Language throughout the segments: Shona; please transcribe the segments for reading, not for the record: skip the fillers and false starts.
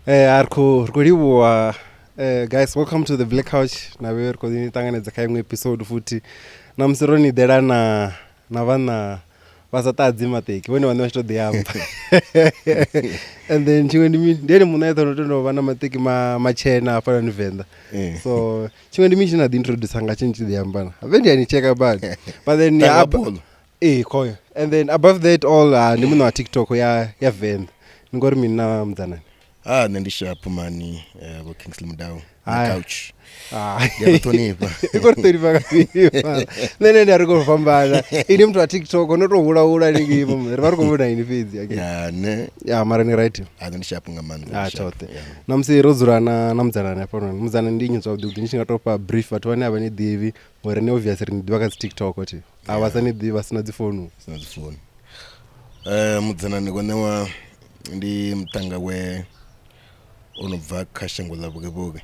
Guys, welcome to the Black Couch. Na wewe kodini tanganedza kaimwe episode futhi. Namsironi dela na vana vasatadzi mateki. Wene vana vachitodiyamba. And then chimwe ndiri munhu aitonotono vana mateki machena apana ni Venda. So chimwe ndimi china introduce anga chinchidiyambana. Avendi anicheka bad. But then koyo. And then above that all ndimunhu wa TikTok ya Venda. Ngori mina Mudzanani. Nendishapo mani wa Kingsley Mudau couch. Yatonipa. Ikortoripa kapipa. Nene ari kufambana. Ini mtu wa TikTok unotohula ningipo. Vari kuona ini feeds yake. Mara ni right. Nendishapo ngamanda. Chote. Namsi rozurana na Mudzanani apano. Mudzanani ndinyi zvaudi ndinchingatopa brief vatone ava ne divi. Where ne obviously ndivaka TikTok oti. Avasani divi vasina dzifonu. Mudzanani konewa ndi mtanga we onobva kashangula buke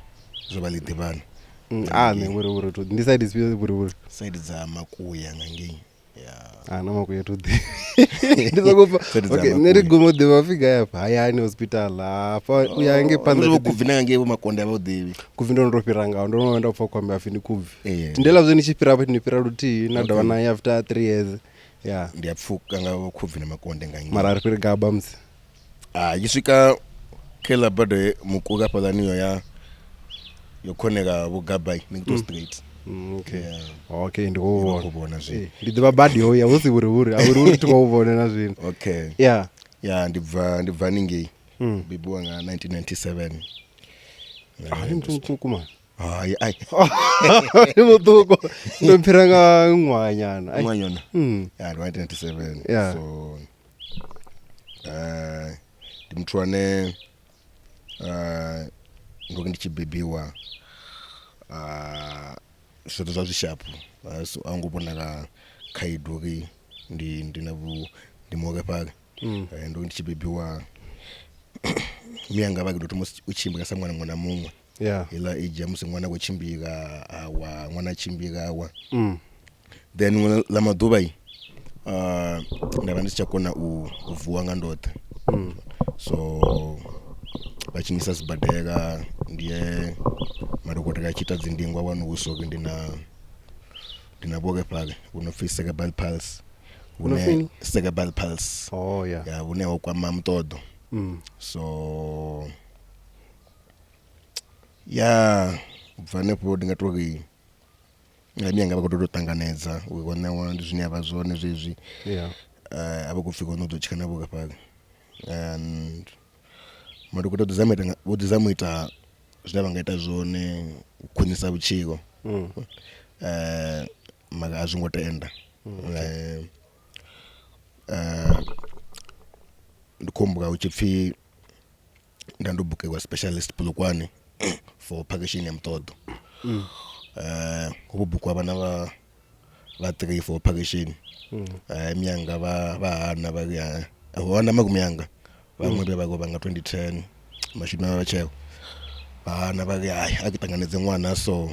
zobalidibana wuri to ndi side is wuri side za makuya ngangi na makuya to ndizokupa okay neri gomo de vafika yapa hayani hospital apa uyange panda kuvina nge makonde abodivi kuvindo ndopiranga ndonoenda kufa kwamba afini kuvi ndela zvo nichipira apa tinipira ruti nadavana after 3 years ndiyapfuka nga kuvina makonde ngangi mara ari piri gaba msi yisvika kela bade mukuga padaniyo ya yokoneka bugabai nikuto straight. Okay ndikubona zvi ndidziva badi hoya usi uri auri tikubona na zvinhu. Okay ndibva ningi bibuwa nga 1997 ari mtukuma ai mutuko ndompiranga ngwanyana 1997 so ndimtwane ndoke ndichibebiwa zvoto zvazvishapu so angobonaka kaidoki ndimoke pake ndoke ndichibebiwa miyanga vake ndoti uchimbika samwana mumwe ila ija musi mwana kuchimbika awa mwana achimbika awa then lamaduva iyi ndava ndichakona uvuwa nga ndote so vachinisa zibhadheka ndiye madhokotera achita dzindingwa wanu usoke ndinaboke pake unofi Cerebral Palsy Cerebral Palsy unewo kwama mtodo so bvanepo ndingatoki miyanga vakototanganedza ukonewa ndizvine avazone zvezvi ava kufika unotochikana boka pake and madhokota vodzizamuita zvine vangaita zvone kukhwinyisa vuchiko maka azvingotoenda ndikomboka uchipfi ndandobhukirwa specialist Polokwane for packaging ya mtodo kubhukwa vana va 3 for packaging miyanga vahana vari avana makumyanga vamwe vevako vanga 2010 mashidima vacheo vahana vari akitanganedze mwana so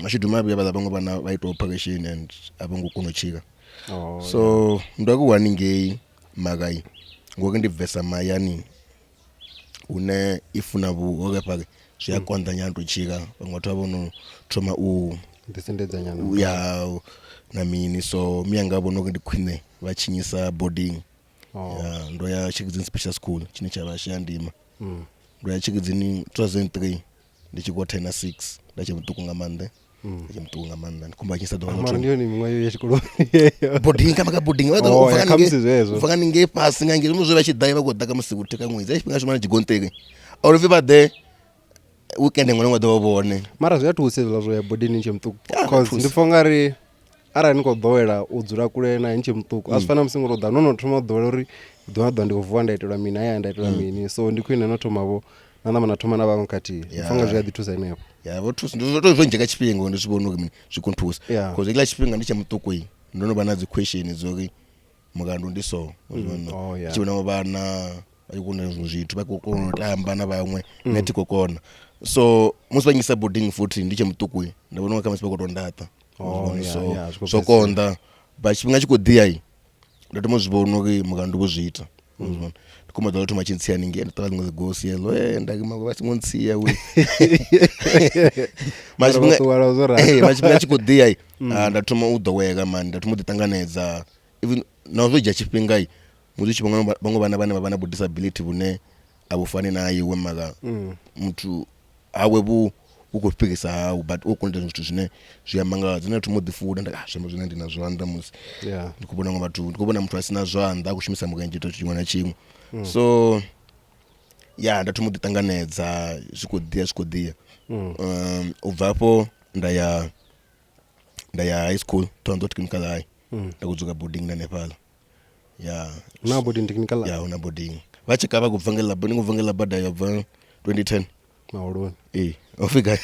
mashidima vya vamwe vana vaitawo packaging and avangokunochika so ndokuwaningei makai ngoke ndibvesa mayani une ifuna vuoke pake zviyakonda nyandochika vamwe vatovono troma ndisendedza nyana namini so miyanga vonoke ndikwine vachinyisa boarding ndo ya Chikizini special school chine chavashandima ndo ya Chikizini 2003 ndichikotena 6 ndachemtukunga mande ndikumba chisa mara ndiyo ni mwayo yechikolo boarding kama boarding vakaninge pasi ngange muzova chidhaiva kodaka musikuteka mwezi achipinga zvimana chigonteke aurofi pade weekend ngwana ngodovone mara zviyatosevela zvo ya boarding nchemtuku cause ndifongari ara nikodhowela udzura kule na nchemtuku asifana musingorodha nonothoma dhola uri dhola ndikuvuwa ndaitola mina aya ndaitola mini so ndikuine nothomavo nanamana thoma na vamwe kati fanga zviyadhitusa inepo votusa ndozvonjeka chipingo ndizvibona kuti zvikontusa cause kila chipinga ndichemutuku iyi ndonova nadzi question dzoki mukando ndiso chiona vana vaikona zvithu vakokonotamba na vamwe netikokona so musi vanyisa boarding futhi ndichemutuku iyi ndavona kama sipakotondata so konda but chipinga chikodhiya iyi ndatomozvibona kuti mukando vozviita kuma dolo to machinsia ninge ntala ngo go sielo ndakima ko basingonsia we machibunga chikudia ndatuma udoweka man ndatuma utanganedza even nazo ja chipinga i muzichi bango bana bu disability bune abufane naye wemaga mtu awe ukupikisa but ukunda zwithu zwine ziyamanga dzine thumo ḓifuda ndaka zwembo zwine ndina zwanḓa musi ndikubona muthu asina zwanḓa akushumisa mukenje to tshiṅwe na tshiṅwe so ndatuma ḓiṱanganedza zwikodia ubva hapo ndaya high school Toronto Technical High ndakudzuka boarding na Nepal una boarding technical una boarding vachikava kubvangela bada yabva 2010 mauloni ofika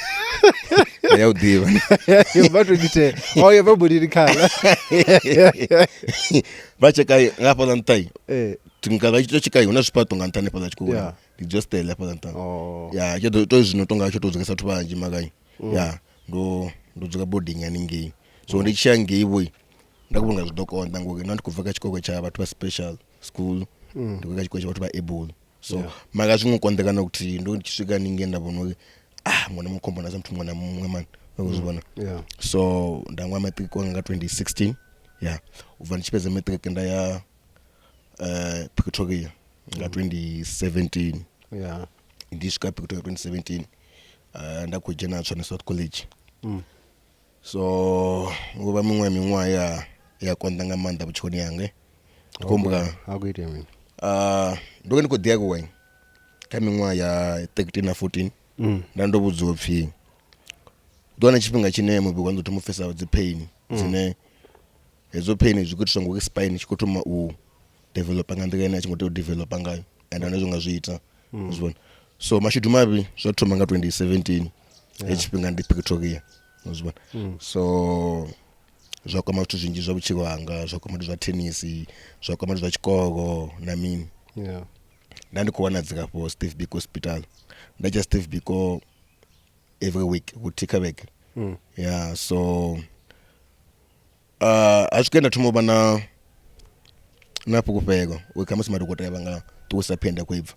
yaudiva yobatudite yababudiri khala vachekai ngapa lantai tingava chikai una swipato ngantane pala chikuwa ndi just tell pala lanta chedo to zvino tonga chotodzekesa tu vanji makai ndo dzoka boarding yaningi so ndichange iwe ndakubonga zvidokonda ngokuti ndikubva chikoko cha vatu va special school ndikuka chikoko cha vatu va able so maka zvingokondekana kuti ndo ndichisvika ninge ndabona mwana mukombo nazo mtu mwana mumwe man ukuzibona so ndamwa matric wanga 2016 ubva ndichipedza matric ndaya Pretoria nga 2017 ndisvika Pretoria 2017 ndakujena tsona South College so nguva mimwe ya kondanga manda buchoni yange kombuka akuite mimi ndoke ndikodia kuwai kamimwa ya 13 na 14 ndandobudziwa pfi ndona chipinga chine mubi kwanza tumufesa dzi pain dzine hezo pain zvikutiswa ngoku spine chikotoma u developa nga ndika ina chingoto developa ngayo and anozonga zviita uzibona so mashudu mabi zvatoma nga 2017 echipinga ndi Pretoria uzibona so zvakoma kuti zvinji zvabuchiko hanga zvakoma zva tennis zvakoma zva chikoro na mini ndandikuwana dzikapo Steve Biko Hospital ndaja Steve Biko every week kutika back so asukenda tumoba napo kupego wekamasi madokotela banga tusapenda kuibva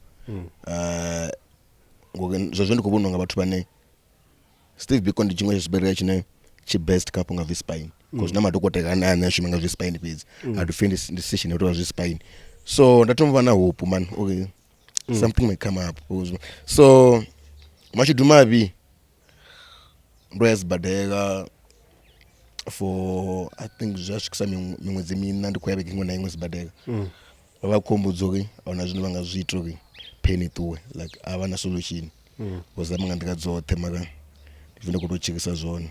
ngozvo ndikubona nga bathu bane Steve Biko ndi chimwe chibere chine best kapo nga spine because na madokotela ana shimanga nga spine page I defend this decision of spine so ndatomba na hope man okay something may come up so mashudu mabi badega for I think just kusami mimwezi mina ndikuya bekingo na imwezi badega vakombodzori ona zvino vanga zvitori pain tuwe like avana solution because amanga ndikadzothe maka ndivende kutochikisa zvona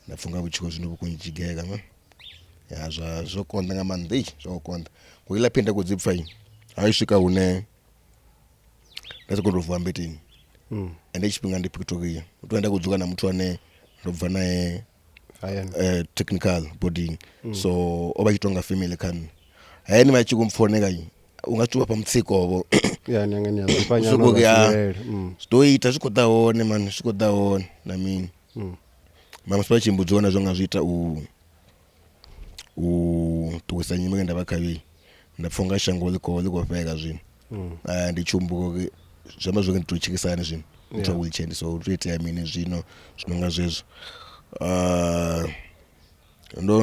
ndafunga kuchiko zvino kunjigeka man zvokonda nga mandi zvokonda kuila penda kudzipfai aisvika une ndazokondovhuwa mbetini ende chipinga ndi Pretoria utoenda kudzuka na muthu ane ndobva naye technical boarding so oba chitonga family kan hayani machikumfoneka ungatuwa pamutsikovo stoita zvikodaone man zvikodaone na mini mama spa chimbudzona zvonga zviita tukusa nyimwe ndavakavi ndapfunga shango likopeka zvino ndichumbuko zvama zvoke nditochikisana zvino mutwa wheelchair so toite yamini zvino zvinonga zvezvo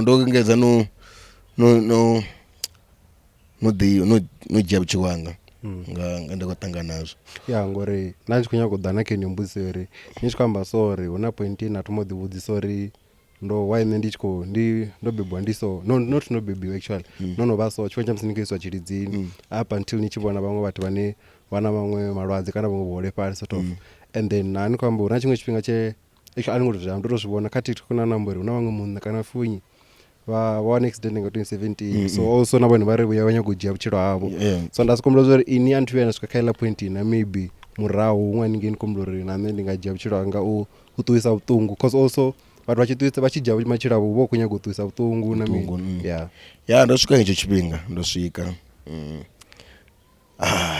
ndokengedza nojia buchikwanga nga ndakatanga nazvo ngori nandichikunya kudhana kenyumbuseri nichikwamba sori una point natomodhibudzi sori ndo why ndichiko ndobebwa ndiso not no baby actually nonova so chifo chamusinikiswa chiridzini up until nichibona vamwe vatu vane vana vamwe malwadzi kana vamwe vole pari sort of and then nani kwamba una chimwe chipinga che actually alingotoja ndotozvibona kati kuna nambori una vamwe munhu kana funyi one accident nga 2017 so also nabone vari vanya kujia buchiro havo so ndasikombula zori ini antu yana swikaila point na maybe murahu umwe ningeni kombulori nane ndingajia buchiro anga utuisa utungu because also vatu vachituisa vachijia machira vo kunya kutuisa utungu na mimi ndosvika icho chipinga ndosvika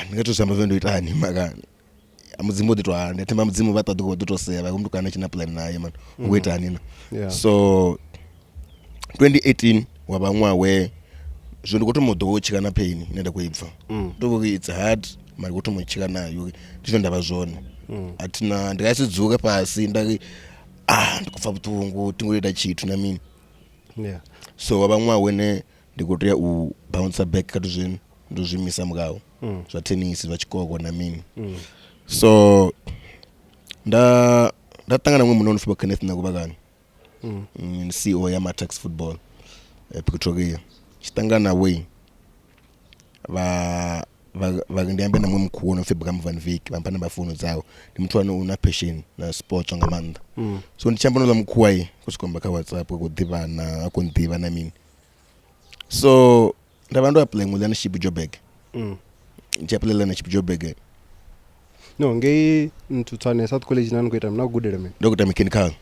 ndingatozamba vendoitani maka mudzimu dito ndatemba mudzimu vatadoko dotoseva kumntu kana china plan naye man ugoitani na so 2018 wabamwa we zvino kuti modo chika na pain nenda kuibva ndo it's hard mari kuti mochika nayo ndizvo ndava zvone atina ndikasidzuka pasi ndari ndikufa butungu tingoita chitu na mini so wabamwa wene ndikotoya u bounce back kati zvinhu ndozvimisa mugao zva tennis zva chikoko na mini so ndatangana mwe munono football connect na kubakani CEO ya Matax football Pretoria chitangana we ndiambe namwe mukhuo no February Van Vick vampana bafuno dzawo ndi muthu una passion na sports ngamanda so ndichamba no mukhuo kusikomba ka WhatsApp kudivana akundiva na mini so ndabantu apply mu leadership job ndiapply leadership job no ngei ntutane South College nani kuita mna kugudela mimi ndikuita mechanical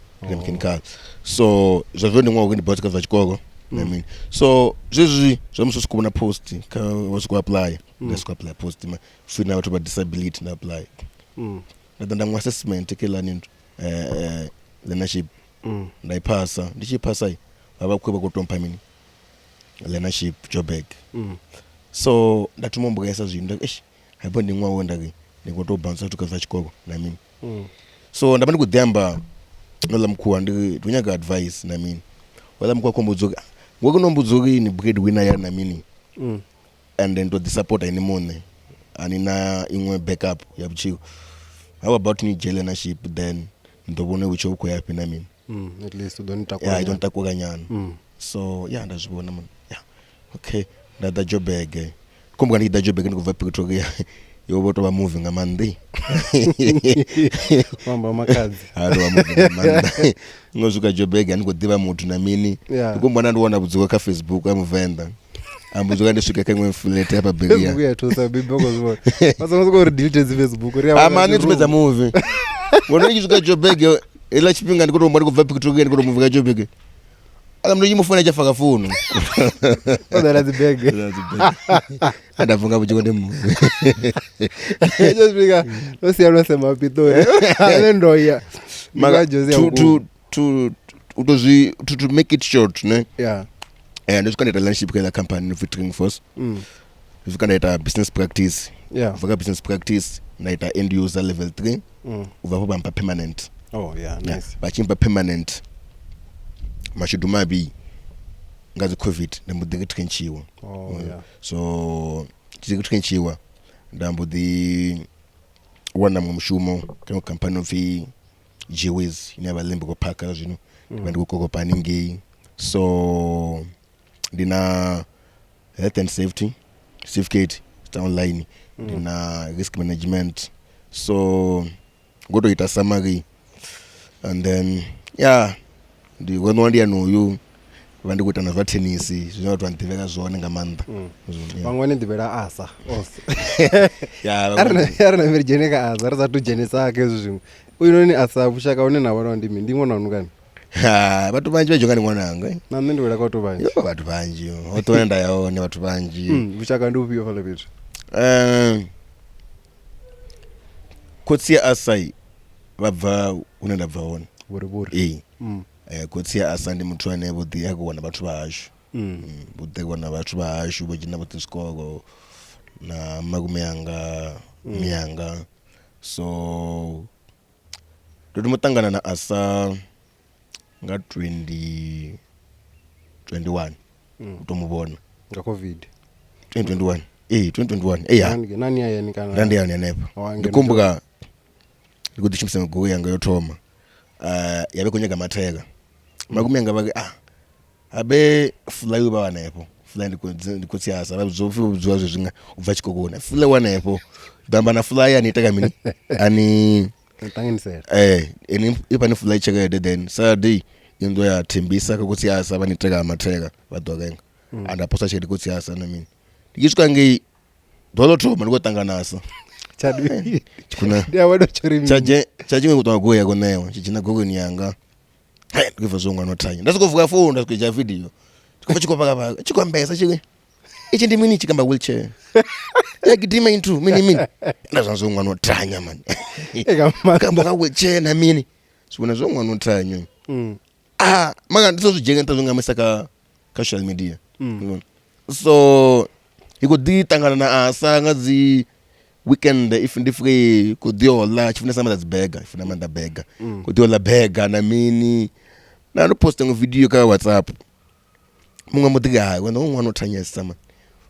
so zvazvo ndimwa kuti ndibautika zva chikoko I mean so zvezvi zvamusosikuona post ka wasiku apply ndasiku apply post ma funa watu ba disability na apply ndanda mu assessment ke learning leadership ndaipasa ndichipasa baba kweba kutompa mini leadership job so ndatumomboyesa zvinhu haipo ndimwa wonda ke ndikoto bounce to ka chikoko na mini so ndaba ndikudhamba nola mkhuwa ndinyaga advice na mini wala mkhuwa kombudzoka ngokunombudzoki ni breadwinner ya na mini and then to the support any money anina ingwe backup ya buchiko how about ni leadership then ndobone ucho uko yapi na mini at least don't takwa I don't takwa kanyana so ndazibona man okay that job bag kumbuka ni that job bag ndikuva Pretoria yoboto ba moving amande mamba makazi aro moving amande ngozuka jobega ndikodiva mutu na mini ndikumbona ndiona budzuka ka Facebook am Venda ambuzuka ndisvika kangwe mfulete apa begia Facebook ya tosa biboko zvo pasongo ko delete Facebook ri amani tumeza movie ngono ndizuka jobega ela chipinga ndikotomba ndikubva Pretoria ndikotomuvika jobega ala mndu yimufuna chafaka funu odala zibege adafunga buchiko ndemu just bika no si ano sema pitori alendo ya maga to make it short ne and it's kind of relationship with the company of training force it's kind of business practice for business practice naita end user level 3 uva pa permanent nice bachimba permanent mashudumabi ngazi covid ndamudikitrenchiwa so tikitrenchiwa ndambudi wana mushumo kama company of Jewis inaba lembo ko paka zvino ndiko koko paningi so ndina health and safety certificate online ndina risk management so ngoto ita summary and then ndikonowandiya noyu vandikuita nazva tennis zvino kuti vandiveka zvone ngamanda vamwe ndivera asa arina mirijeneka asa risatojenesa ake izvo zvimwe uyinoni asa vushaka une navona ndimi ndimona unukani vatu vanji vajongani mwananga nane ndivera kwatu vanji vatu vanji otona ndayaone vatu vanji vushaka ndiupiyo fale petu kotsi ya asai vabva une ndabva ona buriburi kotsi ya asa ndi muthu ane vhudi yakuwana vhathu vhashu vhudi kuwana vhathu vhashu vhadzhina vhoṱhe zwikolo na makume anga mianga so ndo timutangana na asa nga 2021 utomuvona nga covid 2021 nani ayani kana ndandi yani nepa ndikumbuka ndikuti chimseme go yanga yotoma yabe kunyega matheka makume anga vake abe fly uba wanepo fly ndikutsi asa vazofi ubuzwa zvinga ubva chikokona fly wanepo damba na fly ani taka mini ani tanginisera eni ipani fly cheka then Saturday indo ya tembisa kutsi asa vaniteka matheka vadwakenga andaposa chedi kutsi asa na mini ndikisvika ngi doloto mandikotangana asa chadwi kuna ndia wado chirimi chajimwe kuti wagoya konewa chichina gogoni yanga ndikuva zonga notanya ndasikuvuka phone ndasikuja video ndikuva chikopa chikombesa chike ichi ndi mini chikamba wheelchair yakidima into mini ndazanzonga notanya man kamba ka wheelchair na mini sibona zonga notanya maka ndizozijenge ntazonga mesaka social media so he could do tangana na asa dzi weekend if ndi free could do all chifuna sama that's beggar if namanda beggar could do all beggar na mini na no posting video ka WhatsApp munga mudiga wena unwana uthanya sama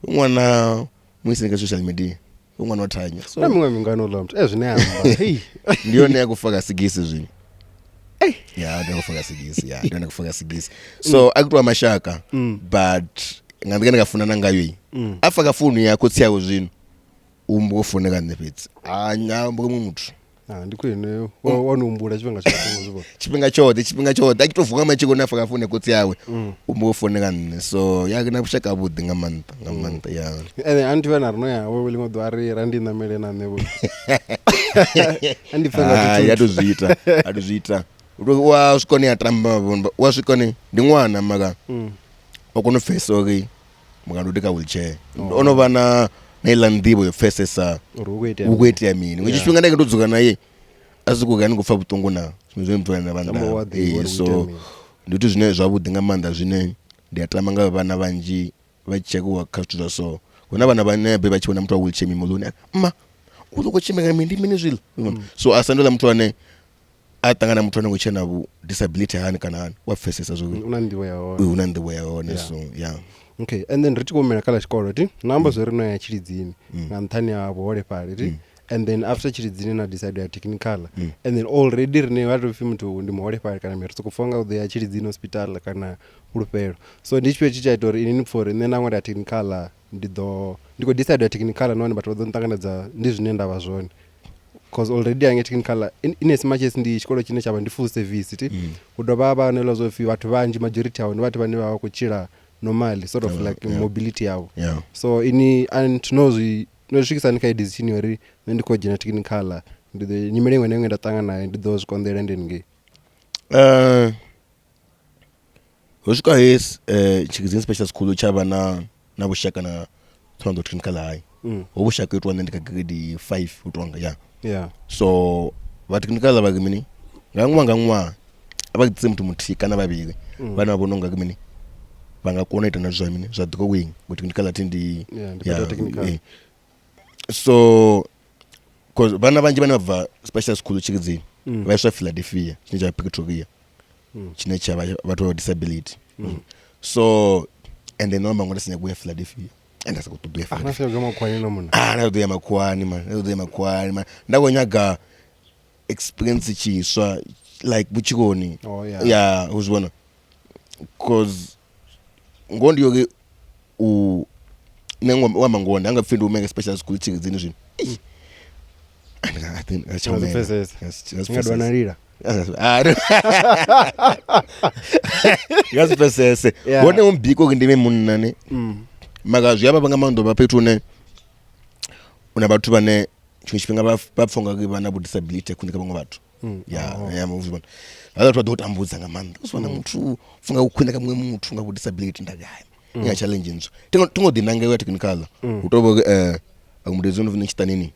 unwana muisenga social media unwana uthanya so munga mingano lamthi ezwine hamba hey ndiyo ne yakufaka sigisi zwini yeah ndakufaka sigisi so akutwa mashaka but ngandike ngafuna ngayo afaka phone yakho tsiyawo zwino umbofoneka nephetsi nyambo umuntu ndikwene wanumbula chipinga chote akitovuka machiko nafaka phone kutsi yawe umbofoneka nne so yakina kushaka budi ngamanta ya ene antivana rino yawe welingo dwari randi namele na nebo andifanga atuzita wa sikoni atramba wa sikoni ndingwana maka okono face okay mukandodika wheelchair ono vana nailandivo yo fesesa ukwete ya mini ngechishwinga ndake ndodzoka naye asikugani kufa butongo na zvimwe mutwana na vanhu so nditi zvine zvavudi ngamanda zvine ndiyatama nga vana vanji vachekiwa kastuza so kuna vana vane be vachiona mutwa wheelchair mimoloni ma uzokochimeka mini zvilo so asandola mutwane atangana mutwane ngochena bu disability hani kana hani wa fesesa zvo unandiwe yaone so yeah. Okay, and then riti komena kala chikoro ti namba zverino ya chiridzini nganthani yavo wale pari and then after chiridzini na decide ya technical and then already rine vatofi mtu ndi mwale pari kana miri kufonga udhe ya chiridzini hospital kana urupero so ndichwe chichaitori inini for then amwe ya technical ndiko decide ya technical none but wadontanganadza ndizvine ndava zvone because already ange technical in as much as ndi chikoro chine chava ndi full service ti kudova vanela zofi vatu vanji majority avo ndi vatu vane vava kuchira normally sort of like mobility yavo so ini and nozvikisa nika decision yori ndiko genetic nikala ndi nyimele imwe nenga ndatanga naye ndi those konderende ndenge hosika yes chikizini special school chava na bushaka na thondo technical high obushaka yetwa ndika grade 5 utwanga so va technical abagimini ngangwa abagitse mtu muthika na babili bana babononga kimini vangakona ita na zvamini zvadrowing kuti ndikala tindi so cause vana vanji vanabva special school chikidzini vaisva Philadelphia chine cha Pretoria chine cha vatu disability so and then nomba ngona sinya kuya Philadelphia enda sakutubuya Philadelphia makwani ndakonyaga experience chiswa like buchikoni uzibona cause ngondi yoke nengwa mangonda angapfindi umeke special school chikidzini zvino I think ngadwanarira ngazipesese ngone umbiko ndime munnane maka zviyapa panga mando vapetune una vatu vane chimwe chipinga vapfonga vana disability kundika vamwe vatu muzibona hala twa dotambudza ngamanda usona mutu funga ukwenda kamwe mutu funga disability ndagaya nya challenge nzo tingodinanga ya technical utobo akumudezi unovine chitanini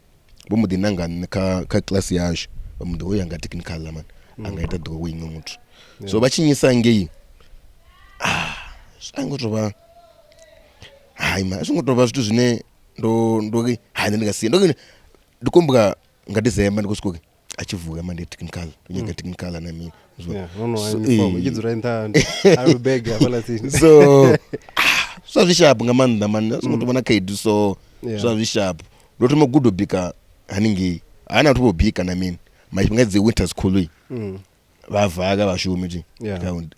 bomudinanga ka class yash bamudo oyanga technical man angaita drawing mutu so bachinyisa ngei angotova haima singotova zvitu zvine ndo ndingasiya ndikombuka ngadizemba ndikusikoke achivuka manje technical unyanga technical na mimi so zvishapu ngamanda man singotobana kaidi so zvishapu ndoto magudo bika haningi ana tubo bika na mimi machipingadze winter school vavaka vashumi ti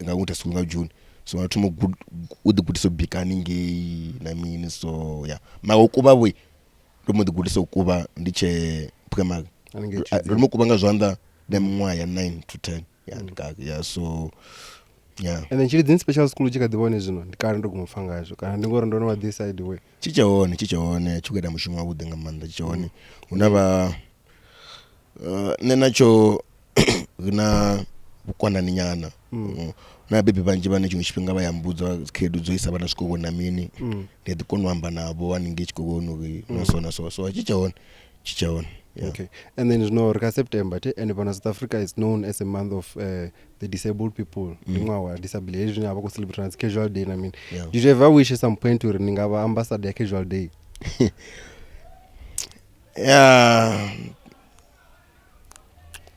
nga winter school nga June so atumo good good so bika haningi na mimi so makuba we ndomo good so kuba ndiche primary ndomo kubanga zvanda nemwaya 9 to 10 so and then chiri special school chikadibone zvino ndikari ndokumufanga izvo kana ndingori ndono this side way chichaone chikuita mushumo wabude ngamanda chichaone unava nenacho gina bukwanani nyana na bebe banje bane chimwe chipinga bayambudza zikedu zoisa bana sikoko na mini ndikonohamba nabo waninge chikokono nosona so chichaone Yeah. Okay. And then September and South Africa is known as a month of the disabled people. Disability celebrate casual day. I mean, did you ever wish at some point to running our ambassador casual day? Yeah.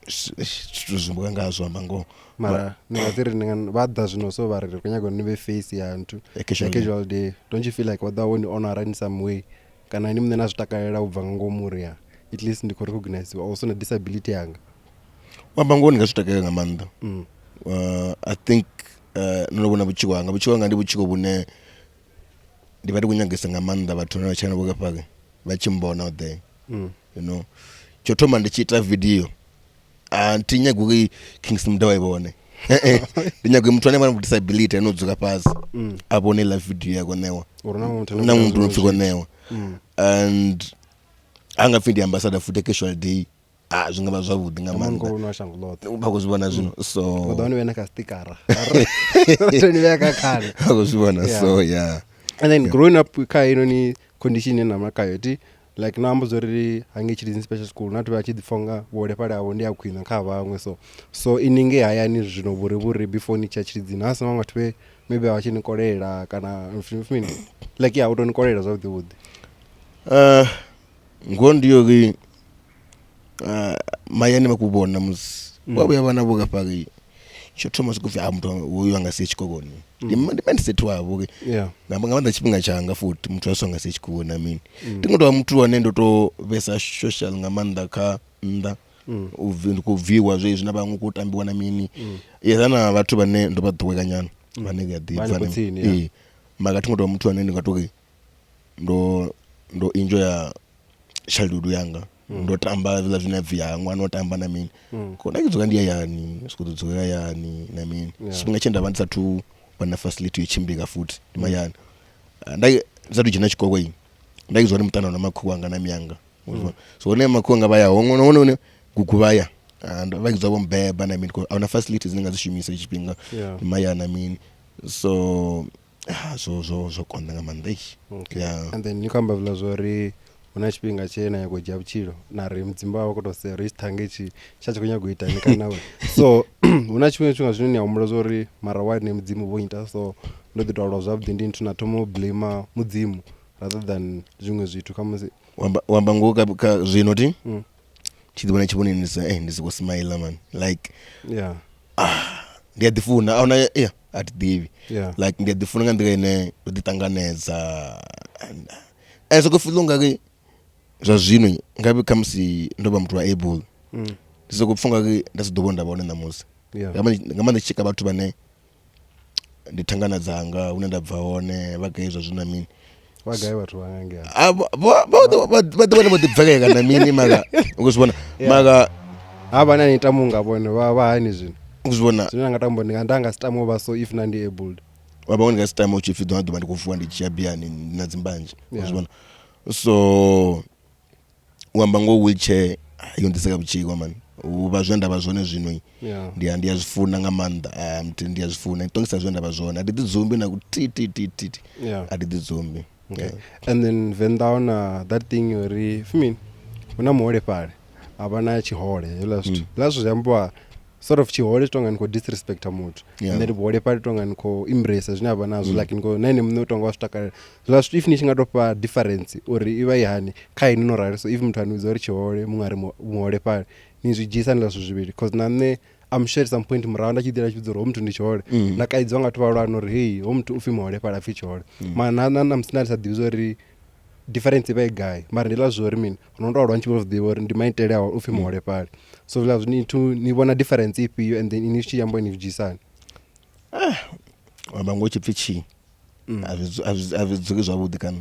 Zvimbo ngazwa mango. Mara ningatiri vadha zvino so vari kunyaga nive face yantu casual day. Don't you feel like what when you honor in some way? Kana ni mnena zvitakarira ubva ngomuri at least ndiko recognize also na disability yanga. Wabango ngazvitakira ngamanda. I think nobona buchiwanga ndi buchiko bune ndivati kunyangisa ngamanda vathu na chana boka pake vachimbona out there. You know. Chotoma ndichita video. Tinyaguki Kingsley Mudau ibone. Ndinyaguki muthu ane mwana disability anodzuka pasi. Abone live video yako newa. Na muntu nopfiko newa. And angafindi ambassador futhi casual day. Zvingaba zvavudi ngamanda. Mungu unashangulota. Bakuzibona zvino. So Kodwa wena ka sticker. Toni veka khale. Bakuzibona so yeah. And then growing up ni condition ena makayoti. Like numbers already hanging in special school not to actually fonga wode pale awonde akwina kha vamwe so ininge hayani zvino buri before ni church dzina asa vanga twe maybe awachini kolela kana like yeah udoni kolela zwa the wood ngondiyo ki mayani makubona mus wabuya bana boka paki chothoma sikuvya mntu uyo angasechikokoni ndimandisethwabo ke ngabanga chipinga changa futhi mntu asonga sechikokoni amini tingoto mntu wanendo to vesa social ngamanda kha nda kuviwa zvezvi nabangu kutambiwa na mini yezana vathu vane ndo badhuweka nyana vanenge adivana maka tingoto mntu wanendo ngatoke ndo enjoy childhood yanga ndotamba vila zvinabvya mwana otamba na mini kona kidzoka ndiya yani sikudzoka yani na mini chipinga chenda vandisa tu pana facility yechimbika futhi ndimayani ndai zatu jina chikoko iyi ndaizwa ni mutana na makhuwa anga na myanga so ne makhuwa ngabaya hongono kukuvaya and vakizwa bombeba na mini ana facilities ningazishumisa chipinga ndimayani na mini so konda ngamanda yeah. And then nikamba vila zori una chipinga chena yako jabuchiro na rimdzimba wako to se ristangechi chacho kunyagoita nikanawe so una chipinga zvino ya umrozo ri mara wide ne mudzimu vointa so ndo the dollar of the ndin tuna tomo blame mudzimu rather than zvimwe zvitu kama wamba ngoka zvino ti chidibona chibonenisa ndisiko smile man like ndiyadifuna auna at divi like ndiyadifuna ngandika ine nditanganeza and so kufilunga ke zvazvino ngabe kamsi ndoba mntu wa able ndizokufunga ke ndasidobonda baona namusa ngama ndichika bathu bane ndithangana dzanga unenda bvaone vagaizwa zvina mini vagayi vathu vangange badobona bodibvakeka na mini maka ukuzibona maka abana nitamunga bone vahani zvino ukuzibona zvino ngatambo ndanga stamo ba so if nandi able wabona ngasitama uchifido ndo bandikufuwa ndichiabiani nadzimbanje ukuzibona so uamba ngo wheelchair yondiseka buchiko man ubazvenda bazone zvino ndiyazifuna ngamanda ndiyazifuna itongisa zvenda bazone adidizombi na kuti adidizombi and then Venda on that thing yori una muhole pale abana chihole last jambo sort of chihole tonga nko disrespect amutu and then bode pale tonga nko embrace zvina banazo like nko nine mno tonga wastakala last if nishinga topa difference ori iva yani kai no rari so if mtu anuza ori chihole mungari muhole pale nizwijisa ndlaso zvibiri because nane I'm sure some point muranda chidira chidzoro mtu ndichihole nakaidzwa ngati valwana ori hey mtu ufi muhole pale afi chihole mana namsina sadivzo ri difference by guy mara ndila zori mini unondo wadwa nchipo of the war ndi maitele awo ufi muhole pale so vila need to nibona difference ipi and then inishi yambo nivjisana wabango chipfichi avizuki zvavudi kana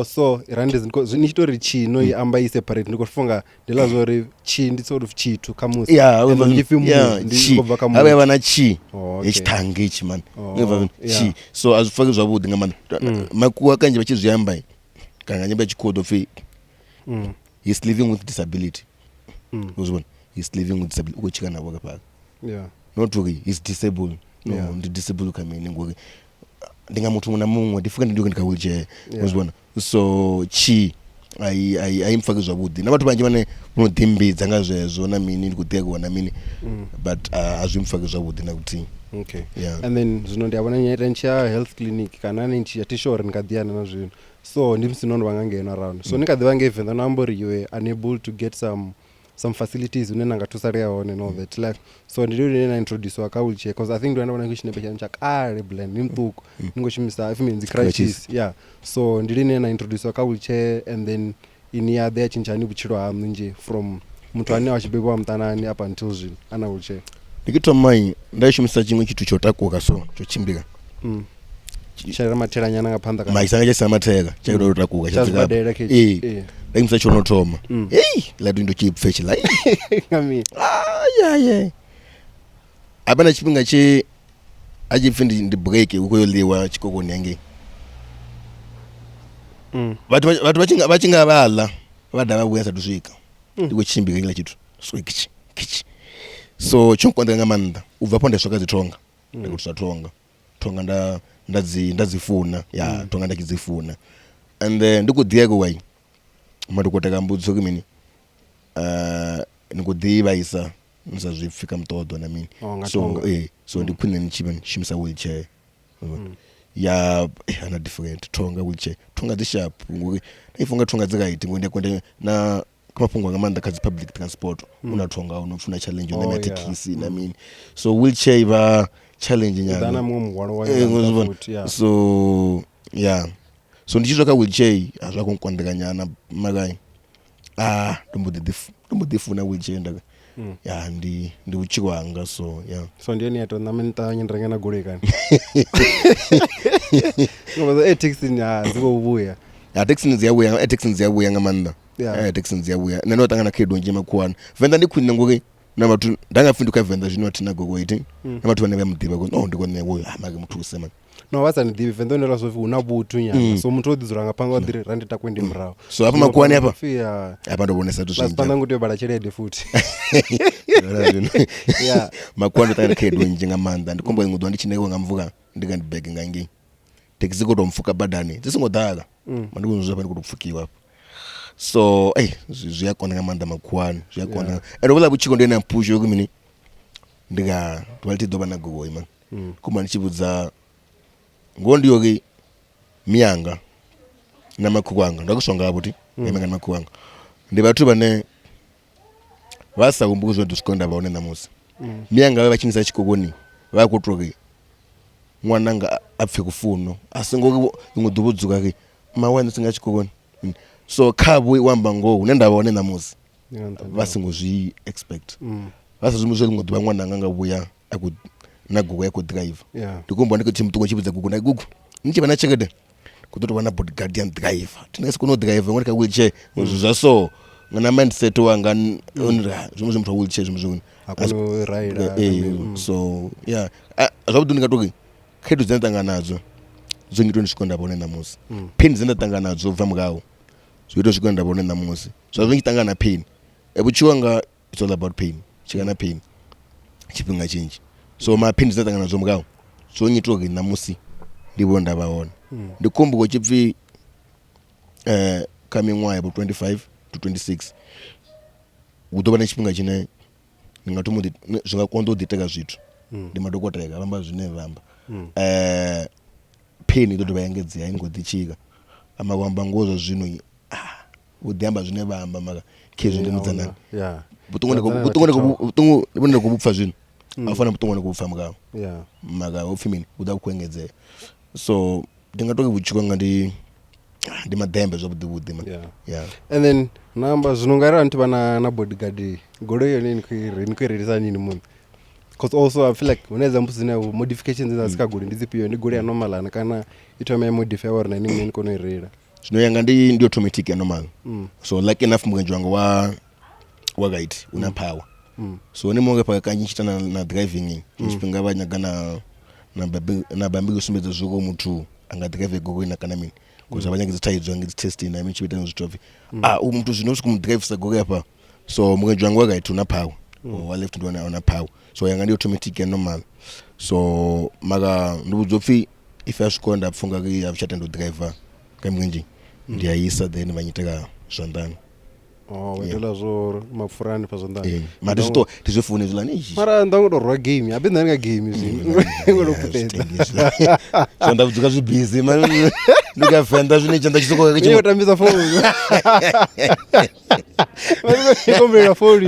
so irandizi nichitori chi no amba i separate ndikofunga ndila zori chi ndi sort of chi to kamusi ndikobva kamusi ave vana chi echithange ichi man ngeva chi so azifaki zvavudi ngamana makuwa kanje vachizviyamba kana nyamba chikodo fe he's living with disability uzibona he's living with disability ukochika nabo kapaka not okay he's disabled no ndi disabled kamene ngoke ndingamuthi muna mungwe ndifika ndiyoko ndika wheelchair uzibona so chi ayimfaki zwavhuḓi na vhathu vhanzhi vhane vho ḓimbidza nga zwezwo na mini ndi kuḓekwa na mini but azwimfaki zwavhuḓi na kuthihi. Okay. Yeah. And then zwino ndi abona nyeta ntsha health clinic kana ni ntsha tishore ni kadhiana na zwino so ndi msi nono vanga ngena around so ni kadhiva nge Venda na ambori you were unable to get some facilities une nanga thusalea hone and all that like so ndi lini na introduce wa ka wheelchair because I think ndo ndabona kuchinepe cha kale blend ni mtuko ningo chimisa if means crutches yeah so ndi lini na introduce wa ka wheelchair and then ini ya there chinchani buchiro ha nje from muthu ane wachibebwa mtanani up until zwino ana wheelchair ndikitwa mai ndaishumisa chimwe chithu chotakuka so chochimbika chara matera nyana nga phanda kana maisanga chesa matera chakiro chotakuka chadzika ndimisa chono thoma la ndo chipfechi la ngami yeah abana chipinga che ajifindi ndi break ukuyoliwa chikokoni yange vatu vachinga vala vadava vuya satu swika ndikuchimbika kila chitu so kichi so chonkwandira nga manda ubva po ndasvaka zitonga ndikuti zvatonga tonga ndadzifuna ya tonga ndachizifuna and then ndikudhiyako wai madhokota kambudza kumini ndikudhivaisa ndisazvipfika mutodo na mini so ndikwine ndichiva ndichimisa wheelchair ya ana different tonga wheelchair tonga dzisharp ndaifunga tonga dzikaiti ngoenda na kamapungu ngamanda kazi public transport unatonga unofuna challenge una matekisi na mini so wheelchair iva challenge nyana so yeah so ndichizoka wheelchair azvakonkwandika nyana makai ndombodifuna wheelchair ndaka ya ndi uchikwanga so yeah so ndiye niyato namenta nyindrengana golekani ngoba taxi nya zikubuya taxi ziyabuya ngamanda taxi ziyabuya nano tangana khedo nje makwana Venda ndikhwine ngoke na bathu ndangafinduka Venda zvino atina gogoiti na bathu vane vamudiva ko ndikone woyo make muthuse man no wasa ndidivi Venda ndela so una butu nyana so muthu odzura ngapanga wadire randi takwendi mrawo so apa makwani apa ndobonesa tu zvinji panda kuti yobala chelede futi yeah makwani tangana khedo nje ngamanda ndikomba ngudwa ndichineko ngamvuka ndikandibeke ngange taxi ko domfuka badani dzisingodhaka mandikunzwa pani kutopfukiwa apa so zviyakona ngamanda makwani zviyakona ero vula buchiko ndena pusho kumini ndika twaliti doba na gogo man kuma ndichibudza ngondi yoke miyanga na makukwanga ndakusonga aputi yemanga na makukwanga ndi bathu bane vasa kumbukuzwa ndisikonda vaone namusi miyanga vachingisa chikokoni vakutroke mwananga apfe kufuno asingoke ngudubudzuka ke mawana singa chikokoni so khabwe wamba ngo unenda vaone namusi vasingozvi expect vasazumuzwe ngoduba mwananga ngabuya nagugo yako drive ndikumba ndikuti mtungo chibudza gugu na gugu nichiva na chekede kutoto wana bodyguard and driver tinesi kuno driver ngoni ka wheelchair uzuzwa so ngana mindset wanga onra zomwe muthu wheelchair zomwe akuno rider so yeah zvabudu ndikatoki khedu dzinatanga nadzo zongito ndishikonda bone namusi pain dzinatanga nadzo bva mukawo zvito zvikonda bone namusi zvazongitanga na pain ebuchiwanga it's all about pain chikana pain chipinga chinji so ma pain dzinatanga nadzo mukawo zongitoki namusi ndibonda vaona ndikombuko chipfi coming wire about 25 to 26 utoba nechipinga chine ndingatomuti zvingakondo diteka zvithu ndimadokotera vamba zvine vamba pain itoto vayangedzea ingodichika amakwamba ngozo zvino udhiamba zvine vamba maka kezvo ndimudzanani butongo ndibonera kubupfa zvino afana butongo nekubupfa mukawo maka ofimini uda kukwengedzea so ndingatoke buchikwanga ndimadhembe zvabudhibudhi man and then namba zvinongarira vantu vana na bodyguard golo yone nikuireresa nini munhu because also I feel like unaweza mbuzina modifications zazikaguri ndizipiyo ndigori ya normal kana itoma modify or nani mweni kono irera zvinoyanga ndi automatic ya normal so like enough mwenje wanga wakaiti una power so ni monge pakanyi chitana na driving chipinga vanyaga na bambi kusumedza zvuko mutu anga drive gogo ina kana mini kuza vanyaga dzitaidzwa ngedzitesting na mini chibita nozvitofi mutu zvinosvika kumudrive sagogo yapa so mwenje wanga wakaiti una power wa left ndo una power so yanga ndi automatic ya normal so maka ndubuzopfi if ashikonda pfunga ke avchata ndo driver kamwenje ndiyaisa then vanyiteka zvanḓani. Wetela zwo mapfurani pa zwanḓani. Mara zwi tizofuna zwiḽani. Mara nda ngo to rwa game. Habe nda nga game zwino. Ngo to putedza. Zwanḓa vudzuka zwi busy man. Ndika Venda zwine tshanḓa tshisoko ke tshi tambisa phone. Mara ko mbela phone.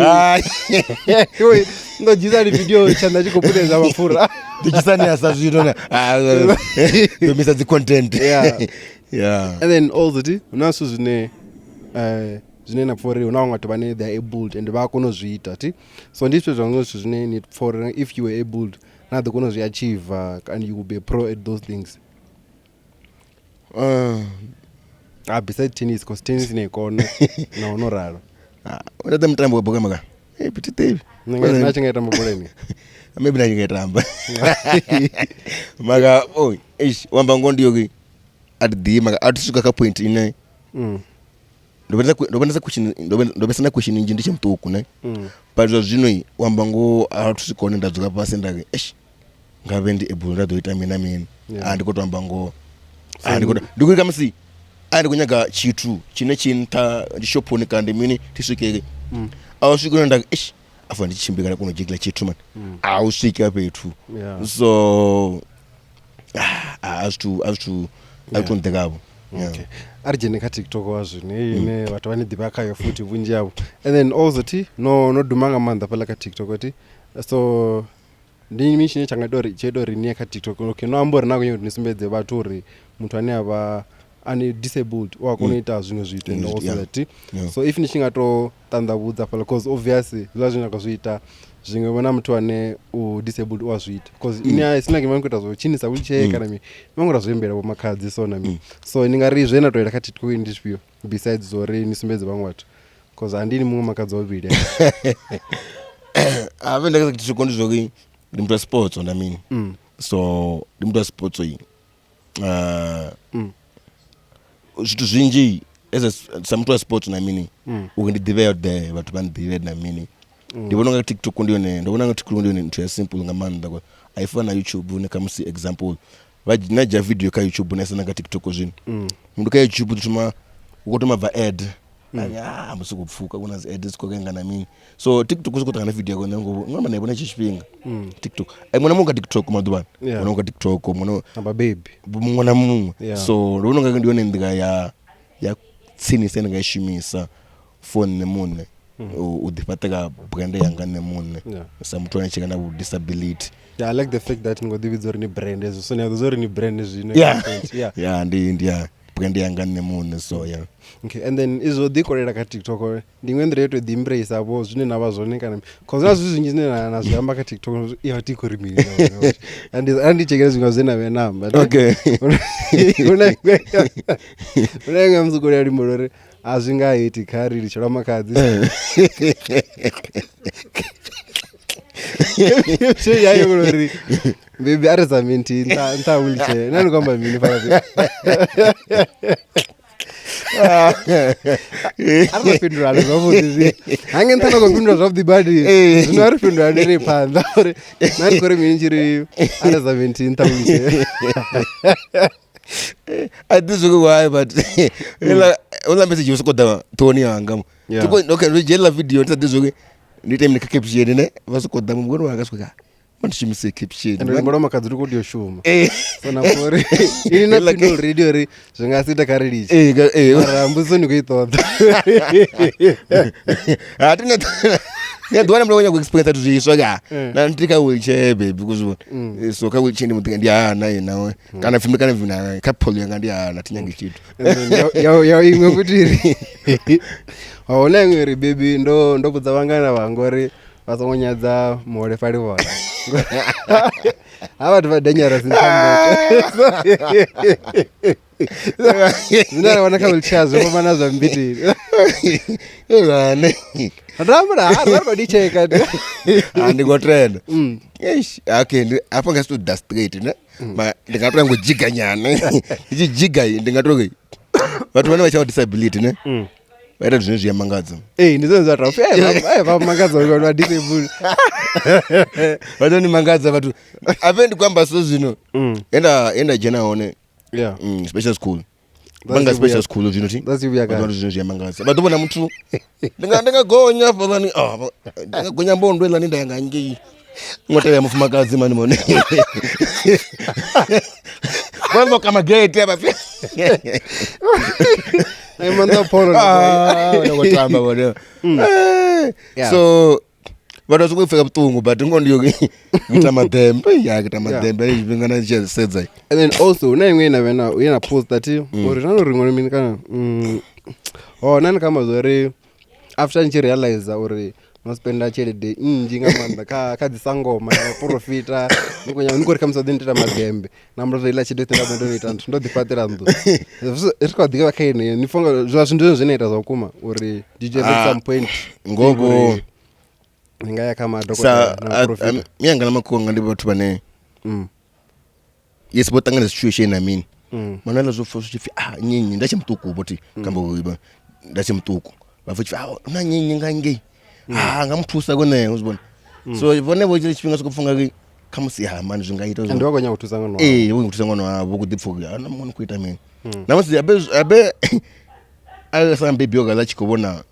Yo ndo dzisa ni video tshanḓa tshi khou putedza mapfura. Ndichisani asa zwino na. Do misa dzi content. Yeah. And then also una so zwine zwine na for una vhathu vhane they are able and vha kona zwi ita ti. So ndi zwithu zwa zwithu zwine need for if you were able na the kona zwi achieve and you will be pro at those things. Besides tennis, because tennis in a corner no raro. What the mtambo boga maga. Petit Dave. Ninga chingaita mabuleni. Maybe na chingaita ramba. Maga wamba ngondi yogi adi maga atusuka ka point ine. Ndobeza question inji ndiche mtuku ne. But zwino wamba ngo atusikone ndadzuka pasi ndake. Ngabe ndi able rado ita mina. And ko wamba ngo ndikuri kamsi ari kunyaga chitu chine chinta ndishoponi kandi mini tisukeke awusukira nda afa ndichimbikana kuno jigla chitu man awusika petu so as to ndegabo. Okay. Arjene ka TikTok wazvine ine vatu vane dibaka yo futi vunji yavo. And then also no dumanga manda pala ka TikTok ti. So ndi mishine changadori chedori ne ka TikTok. Okay, no ambori na kunyo nisembedze vatu uri muthu ane ava ani disabled wa kunoita zvinhu zviito and also that. So if nishingato tandavudza pala because obviously zvazvina kuzviita zvimwe vona muthu ane u disabled wa zviita because ine sina ke mankuita zvo chinisa wheelchair kana mi mangora zvoembera bo makadzi so na mi so ningari zvena toira ka TikTok indishpio besides zore nisembedze vamwe vatu because andini mumwe makadzi wavili. Avenda ka TikTok ndizvoki ndimutwa sports on I mean. So ndimutwa sports yi zwithu zwinji samutwa sports na mini ukundidive out there vhathu vandidive na mini ndivona nga TikTok ndivona nga TikTok ndione nthu ya simple nga maanḓa kwa aifana YouTube ne kama si example vajinaja video ka YouTube ne sana nga TikTok zwino mundu ka YouTube tuma ukotoma va ad musukupfuka kuna zi ads kokenga na mini so TikTok usikuta kana video yako ngoma naibona chishipinga TikTok mwana munga TikTok madubana mwana munga TikTok mwana aba baby mwana mungu so ndivona nga ndione ndika ya tsini sene nga ishimisa phone ne munne udipateka brand yanga ne munne samuthu anachika na disability. I like the fact that ngodividzori ni brand ezo so nyazori ni brand ezine ndi brand yanga ne munne so Okay, and then izo dikorera ka TikTok ndimwe ndreto dimbrace abo zwine nava zwone kana cause nazo zvinji zvine na zviamba ka TikTok ihatiko rimiri and chekera zvinga zvena ve number. Okay. Unenge mzukuri ali morore azvingaiti kari richora makadzi. Yayo kulori baby arizamenti nta wheelchair nani kwamba mini fara aripindura zvavudzi hange ntana kupindura zvavudzi badi zvino aripindura nere panda ore nani kore mini chiri arizamenti nta wheelchair. I this why but ola message usokoda Tony yanga tiko okay jela video ntadizoke ndi time nika caption ne vasokoda mungoro wakasweka mandichimise caption and mbona makadzi uri kudio shuma so na for ini na pino radio ri zvingasita karilichi rambuso ni kuitoda atina ndwana mlonya ku experience tu zviswa na ndika wheelchair baby kuzvo so ka wheelchair ndimutika ndi naye nawe kana filme kana vina ka polo yanga ndi tinyange chitu ya imwe kuti ri waona imwe ri baby ndo kudza vangana vangori vasongonyadza mole fali vona avatu vadanyara sintambo zvinara vana ka wheelchair zvomana zvambitiri vane ramura arvadicheka andingotrenda okay apa ngasto dust straight ne ma ndingatora ngojiga nyane ichijiga ndingatora vatu vana vacha disability ne vaita zvinhu zviyamangadza ndizonza rafu vamangadza va disable vatoni mangadza vatu apendi kwamba so zvino enda jena one special school banga special school unity that's you ya kana zvinhu zviyamangaza badobona muthu ndingagonya fadhani ndingagonya mbondo ela ninda yanga ngi ngota ya mufumakadzi mani mone kwamba kama gate hapa manda poro ngotamba bona so vada zvokufika butungu but ngondiyo ngita madembe zvingana zvichisedza. And then also una imwe ina post that uri nano ringo mini kana nani kama zori after nchi realize uri nospenda chelede inji ngamanda kadzisangoma profita nikuri kamsadindira madembe namro ila chidete ndabendo nitantu ndodipatira ndo rikwadika vakaine nifonga zvazvindu zvinoita zvakuma uri DJ at some point ngobo ngaya kama dokota na profita myanga namakonga ndi bathu bane yes botangana situation I mean manala zofoso chifi nyinyi ndachimtuku boti kambo iba ndachimtuku bafuthi una nyinyi ngange ngamthusa kone uzibona so vone boje chipinga sokufunga ke khamusi manje zvingaita uzibona ndiwa kwanya kuthusa ngono ukuthusa ngono abo kudipfuka namona kuita mina namasi abe asambe bioga la chikobona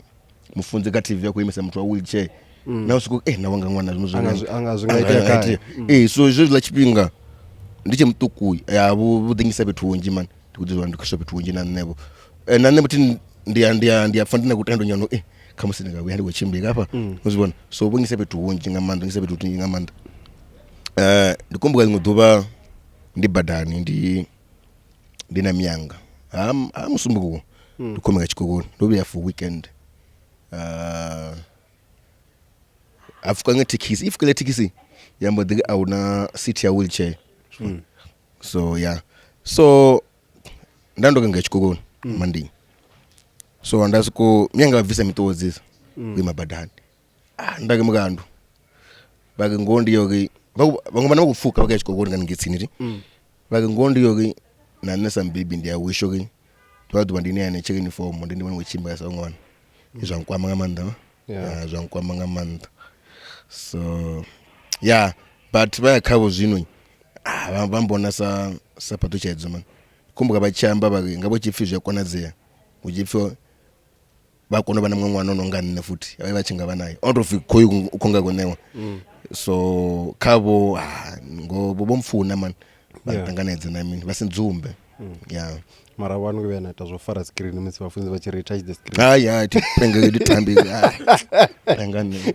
mufunze ka TV yakho imisa muthu wa wheelchair na usiku nawanga ngwana angazvingaita kai so izvo la chipinga ndiche mtuku yabo budingisa bethu man ndikuti ndikasho bethu na nebo nanebo tin ndiya fandina kutendo nyano khamusi ndingabuya ndikuchimbika hapa uzibona so bungise bethu ngamanda ngise bethu ngamanda ndikumbuka ngoduba ndibadani ndina myanga musumbuko ndikomeka chikokoni ndobuya for weekend afuka ngetikisi ifukele tikisi yambo dige auna city ya wheelchair so yeah so ndandoka ngechikokoni mandini so andasiko myanga visa mitozisa kwimabadani ndake mukandu bake ngondi yoke bangoma nakufuka bake chikokoni kaningitsini bake ngondi yoke nanesa mbibi ndiya wisho ke twadu bandini yana chicken form ndini wena wechimba yasongwana izwankwama ngamanda zwankwama ngamanda so yeah but bayakhabo zwino bambona sapato chedzo man kumbuka bachamba bake ngabo chifizwe yakwanadzea ujifo bakona bana mwana nongane futhi abachinga banayo ondofi khoyi ukhonga konewa so khabo ngobo bomfuna man batanganedza nami basendzumbe yeah mara wanu kubena tazofara screen misi bafunzi bachi retouch the screen yeah tipenge ditambi tangane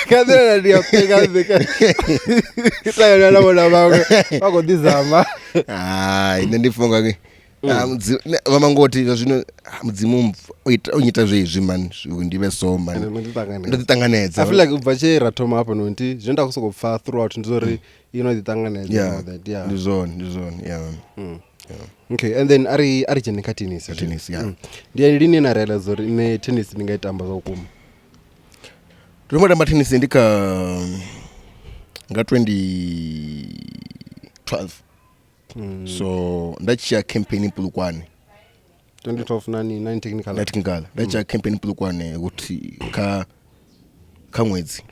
kadera ndio pega zeka kitayona na bona bako dizama ndifunga ke vamangoti zvino mudzimu unyita zvezvi man ndive so man ndititanganedza I feel like ubva chera toma hapo nonti zvenda kusokopfa throughout ndizori inotitanganedza that yeah ndizon yeah okay and then ari jenika tennis yeah ndiye lini na realize zori ne tennis ningaitamba zvakuma ndinoda tennis ndika nga 2012 so ndachia campaign Pulukwane 2012 9 technical ndachia campaign Pulukwane ukuthi mwedzi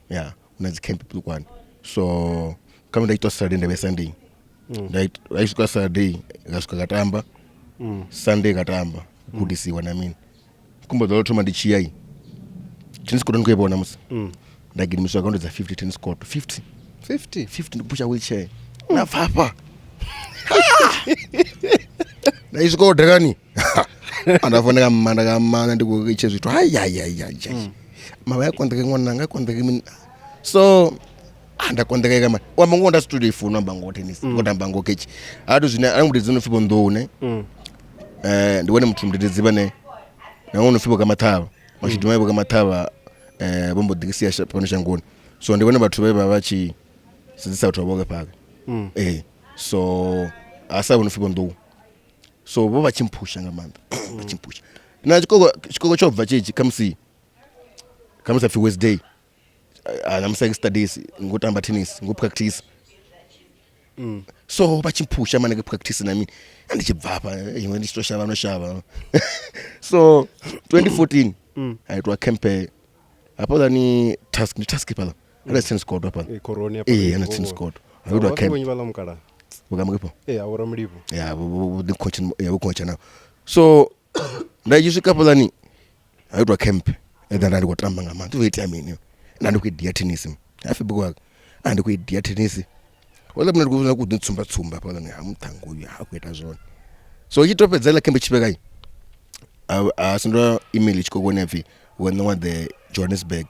yeah unazi camp Pulukwane so kama ndaitwa Saturday ndabe Sunday ndaitwa Saturday ngasuka katamba Sunday katamba kudisiwa na mimi kumbe dolotoma ndichiyai tennis court ndikuyibona musi ndagidimiswa akaunti za 50 tennis court 50 ndipusha wheelchair nafapa ndaizikoda kani andafoneka mmanda kamana ndikuiche zvithu mava yakondeke mwananga yakondeke mini so ndakondeke kama wamangonda studio ifuna mbango tennis ngotamba ngokechi atu zvine anguti dzinofibo ndone ndiwone muthu mndidziva ne nangono fibo kamathava machiduma kamathava bombo dikisia pano shangoni so ndiwone bathu beba bachi sizisa uthu aboke paka so asa unofibo ndo so bo bachimpusha ngamanda bachimpusha na chikoko chobva chichi kamsi fi Wednesday namsa studies ngotamba tennis ngopractice so bachimpusha mana practice nami andichibva apa imwe nditoshava noshava so 2014 aitwa camp hapo ni task pala Ana tennis court hapa. Corona hapa. Ana tennis court. Ayudwa camp. Wenye bala mkara. Ugamripo? Awura mlipo. The coach coach now. So ndajisika pala ni ayudwa camp. Enda ndiko tamba ngama. Tu wait amini. Ndiko idia tennis. Afi bugwa. Ndiko idia tennis. Wala mna kuzuna kutsumba pala ni amthango uyu akweta zona. So yitopedzela camp chibekai. Sindwa email ichikokone mfi when one the Johannesburg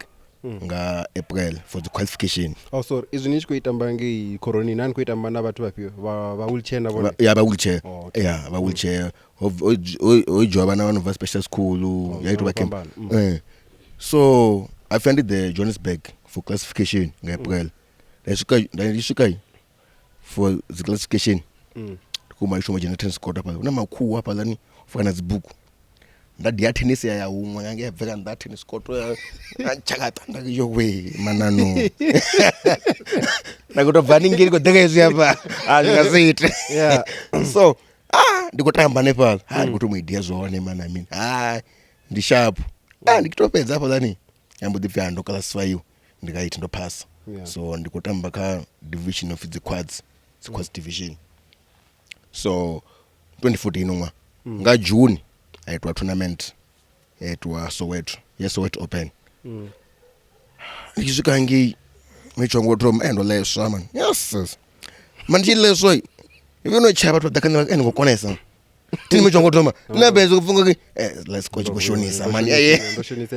nga April for the qualification. Oh sorry, izini chikuitamba ngi corona nani kuitamba na bathu bapio ba wheelchair na bona. Yeah, ba wheelchair. Yeah, ba wheelchair. Ojoba na one special school yaitwa ba camp. So I found the Johannesburg for classification nga April. Ndisuka for the classification. Kuma isho majina tennis court hapa. Una makuu hapa lani fana zibuku. Ndadia tennis ya umwe ngange veka nda tennis court chakata ndakiyo we manano. Nakutovani ngiri ko dekezi hapa. Ngazite. Yeah. So ndikotamba nepal. Ndikutomu idea zone man I mean. Ndi sharp. Ndikitopedza hapa lani. Yambo dipya ndo classify you. Ndikaiti ndo pass. So ndikotamba ka division of the quads. The quads division. So 2014 ngwa. Nga June aitwa tournament aitwa Soweto. Yes, Soweto Open. Nikishuka ngi michongo drum endo leso man. Yes. Man chileso. If no chapa to dakana endo konesa. Tini michongo drum. Na bezo kufunga let's coach kushonisa man.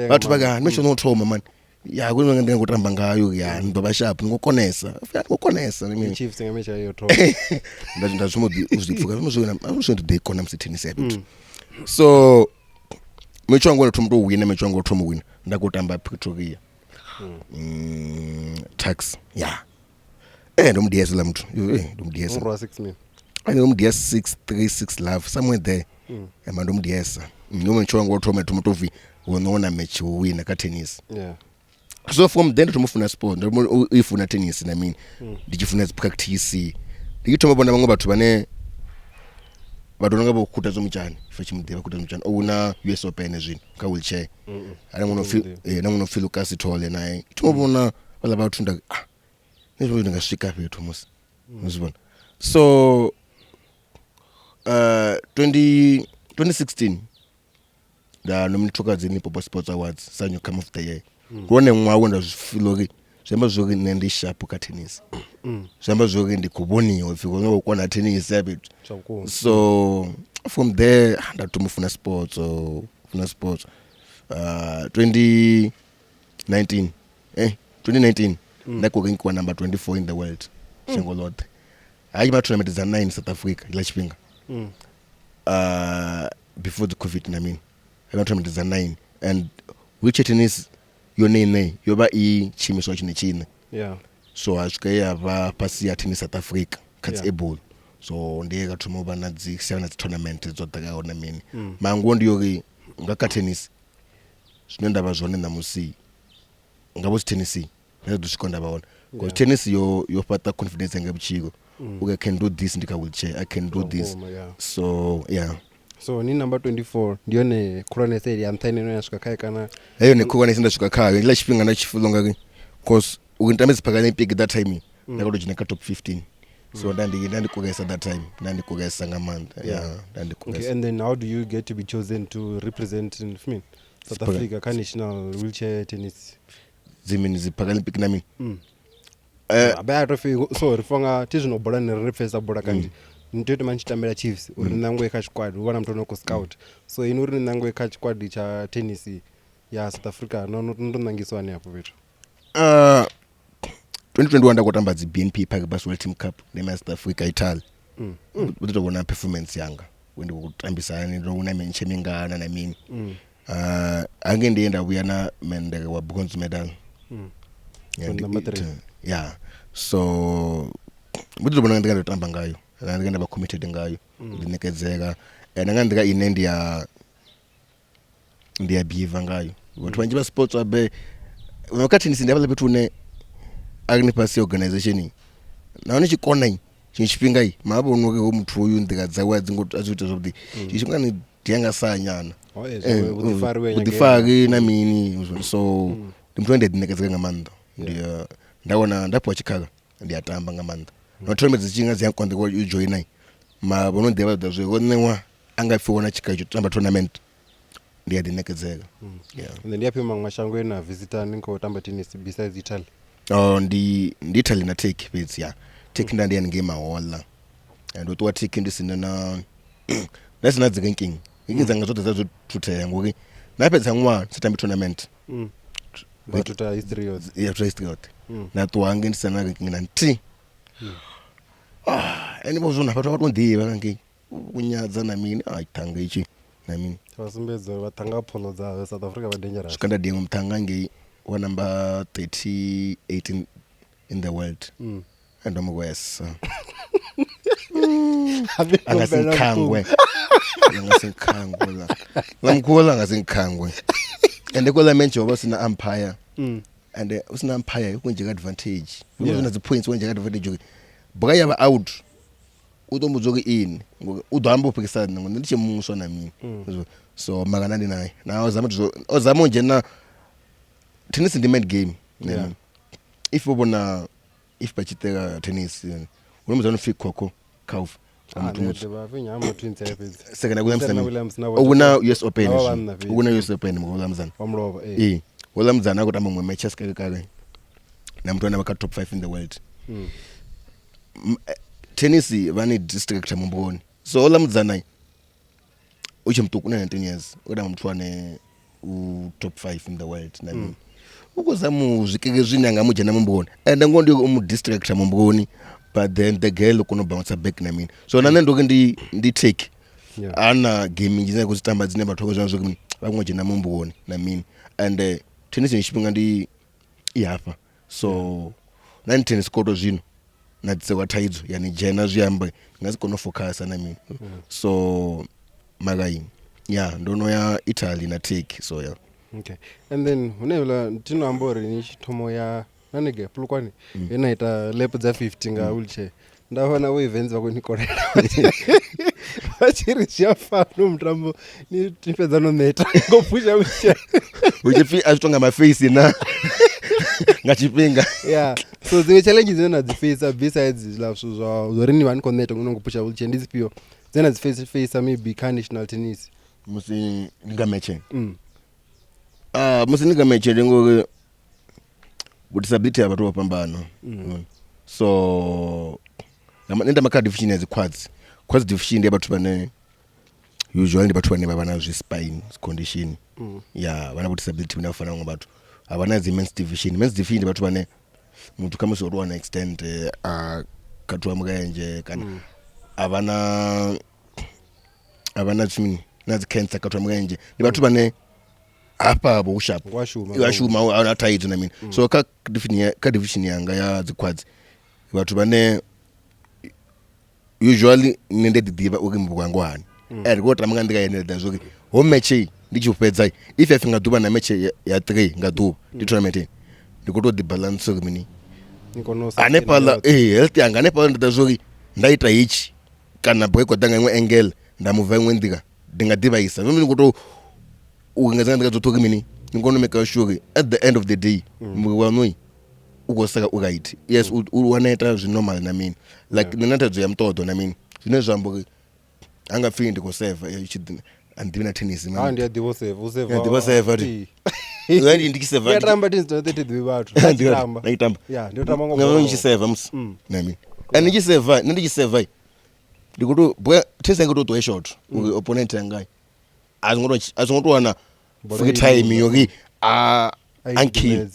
Bathu baka michongo drum man. Ya kuno ngende kutamba ngayo ya ndoba sharp ngokonesa. Ngokonesa mimi. Chiefs ngemecha yo drum. Ndazumo uzifuka muzona today kona msithini sebet. So michongo tumdo win michongo tum win ndakutamba Pretoria. Tax. Yeah. Ndomdiesa la mtu. Ndomdiesa. Ro 6 min. Ndomdiesa 636 love somewhere there. Ndomdiesa. Michongo tumtovi wonona match win ka tennis. Yeah. So from then to mufuna sport ifuna tennis I mean ndijifuna practice ndikitoma bona bamwe bathu bane badonga bokhutaza umjani fechimde bakhutaza umjani una US Open ezini ka wheelchair ana ngono feel nangono feel ukasithole naye itoma bona bala bathu nda nezo ngashika phethu musi uzibona. So 2016 da nomnithoka zini Popo Sports Awards sanyo come of the year kuone mwawo ndazifilo Shamba zogi nende sharp ka tennis. Shamba zogi ndikuboniwe fiko ngokona tennis habit. So from there ndatumufuna sports or funa sports 2019 ndako nginkwa number 24 in the world. Shengolode. Ayima tournament za 9 South Africa ila chipinga. Before the COVID I mean. Ayima tournament za 9 and which tennis your name yoba chimiso chine. Yeah. So ashukaya ba pasi ya tennis South Africa kats able. So ndiyeka tumoba na zi 7 tournament zotaka ona mini. Mangondo yogi ngaka tennis. Sinenda bazone na musi. Ngabo tennis. Nda dushikonda baona. Because tennis yo pata confidence ngabichiko. Okay, I can do this ndika wheelchair. I can do this. So yeah. So ni number 24 ndione kurane seri amthane no yashuka kai kana eyo ne kurane sinda shuka kai ila chipinga na chifulonga ke cause ukintamezi phakane pick that time ndakado jineka top 15 so ndandi kugesa that time ndandi kugesa ngamanda ndandi kugesa. Okay, and then how do you get to be chosen to represent in South Africa ka national wheelchair tennis zimini ziphakane pick na mimi aba refi so rifonga tizino bola ne reference abola kandi ntoto manchitambira Chiefs uri nangwe ka squad ubona mtono ko scout so inuri nangwe ka squad cha tennis ya South Africa no nangiswa ne hapo vitu 2021 ndakotamba zi BNP Paribas World Team Cup ne South Africa Italy utotona performance yanga wendi kutambisana ndo una menche mingana na mini angendienda uyana mendere wa bronze medal yeah so utotona ndikanda tamba ngayo ngenda ba committed ngayo ndinekezeka ngandika inendia ndia biva ngayo watu wanje ba sports abe wakati nisindabala betune agni pasi organization naone chikona chipinga hii mabo unoke umuthu uyu ndikadza wadzi ngoti azuita zobdi chishingani ndianga sanyana udifari na mini so ndimtwende ndinekezeka ngamanda ndio ndaona ndapo chikhaga ndiyatamba nga maanḓa no tournament dzichinga dzi konḓa ko join ma vhono ḓivha ḓa zwe wonewa anga pfi wona chikhaga tsho tamba tournament ndi ya dinekedzeka ndi yapi maṅwe mashango ena visitor ni kho tamba tennis besides Italy? Ndi Italy na Turkey fhedzi ya Turkey ndi yani game ahola and u ṱuwa Turkey ndi sina na sina dzi ranking ngizanga zwoṱhe dza zwo thuthea ngori na fhedza ṅwaha sitambi tournament tuta history yote na ṱuwa ngi ndi sina ranking na nthihi ene vho zwo na vhathu vha to ḓivha kange kunyadza na mini thanga ichi na mini vasumbedza vhathanga phono dza South Africa vha dangerous swikanda dingo mthanga ngei wa number 38 in the world and amwesa angasinkhangwe lamkhola ngasinkhangwe and kola menje ngoba sina umpire and usina umpire kunje advantage uzona zi points kunje advantage buka yaba out utombuzo in udohamba uphikisana ngondishe muso na mini so makanani naye na ozama nje na tennis in the mid game if ubona if bachiteka tennis unomuzana ufika khokho khawufa sekena kulamzana ukuna US Open ukuna US Open ngokulamzana wamloba ulamzana ukuthi amwe matches kake na mntwana baka top 5 in the world tennis vani district mumboni so ulamzana uche mtuku na 19 years uda mntwane u top 5 in the world nami ukuzamu zvikeke zvinanga mujena mumboni and ngondi umu district mumboni but then the girl kuno bounce back na mini so nane ndoke ndi take ana game njina kuzitamba dzine batho zvanzo kuti vamwe jena mumboni na mini and tennis nishipinga ndi iyafa so nani tennis koto zvino na tsewa thaidzo yani jena zviambe ngazi kono focus na mini so magai ndono ya Italy na Turkey so okay and then unevela tino ambori ni chitomo ya nanege pulukwani enaita lap dza 50 nga wheelchair ndaona we events vako nikorela vachiri zvafano mutambo ni tipedza no meta ngopusha wheelchair uchifi achitonga maface na ngachipinga so the challenges zena dziface besides lapso zorini vani connect ngonopusha wheelchair ndizipio zena dziface maybe conditional tennis musi ngameche musi ngameche ngo disability abantu bapambano so nenda makadi division as quads division ndi abantu bane usually ndi abantu bane babana zwi spine condition vana ku disability binafana ngobathu abana zi men's division ndi abantu bane muntu kama so rwana extend katwa mukaenje kana abana tsini nazi cancer katwa mukaenje ndi abantu bane apa abo ushap washuma ana tight na mini so ka division yanga ya ziquads bathu bane usually nende didiba ukimbuka ngwani kodwa manga ndikayenela zoke home match ndichupedza if yafinga duba na match ya 3 ngaduba ndi tournament ndikoto di balance so mini nikono anepala health yanga anepala ndazoki ndaita hichi kana bweko danga imwe angle ndamuva imwe ndika ndingadivaisa mimi ndikoto ungazanga ndikazotoka mini ngono make sure at the end of the day mwanoi ukosaka uright yes uwaneta zwi normal na mini like ninatadzo ya mtodo na mini zwine zwambo anga findi ko save andivina tennis mani ndi adivo save usave ndivo save ati yani ndikisave yatamba tennis 32 bathu naitamba ndio tamba ngo ngisave ams na mini and ndikisave ndikuto bwa tennis ngoto to short opponent yangai azingotwana full time yoki ankill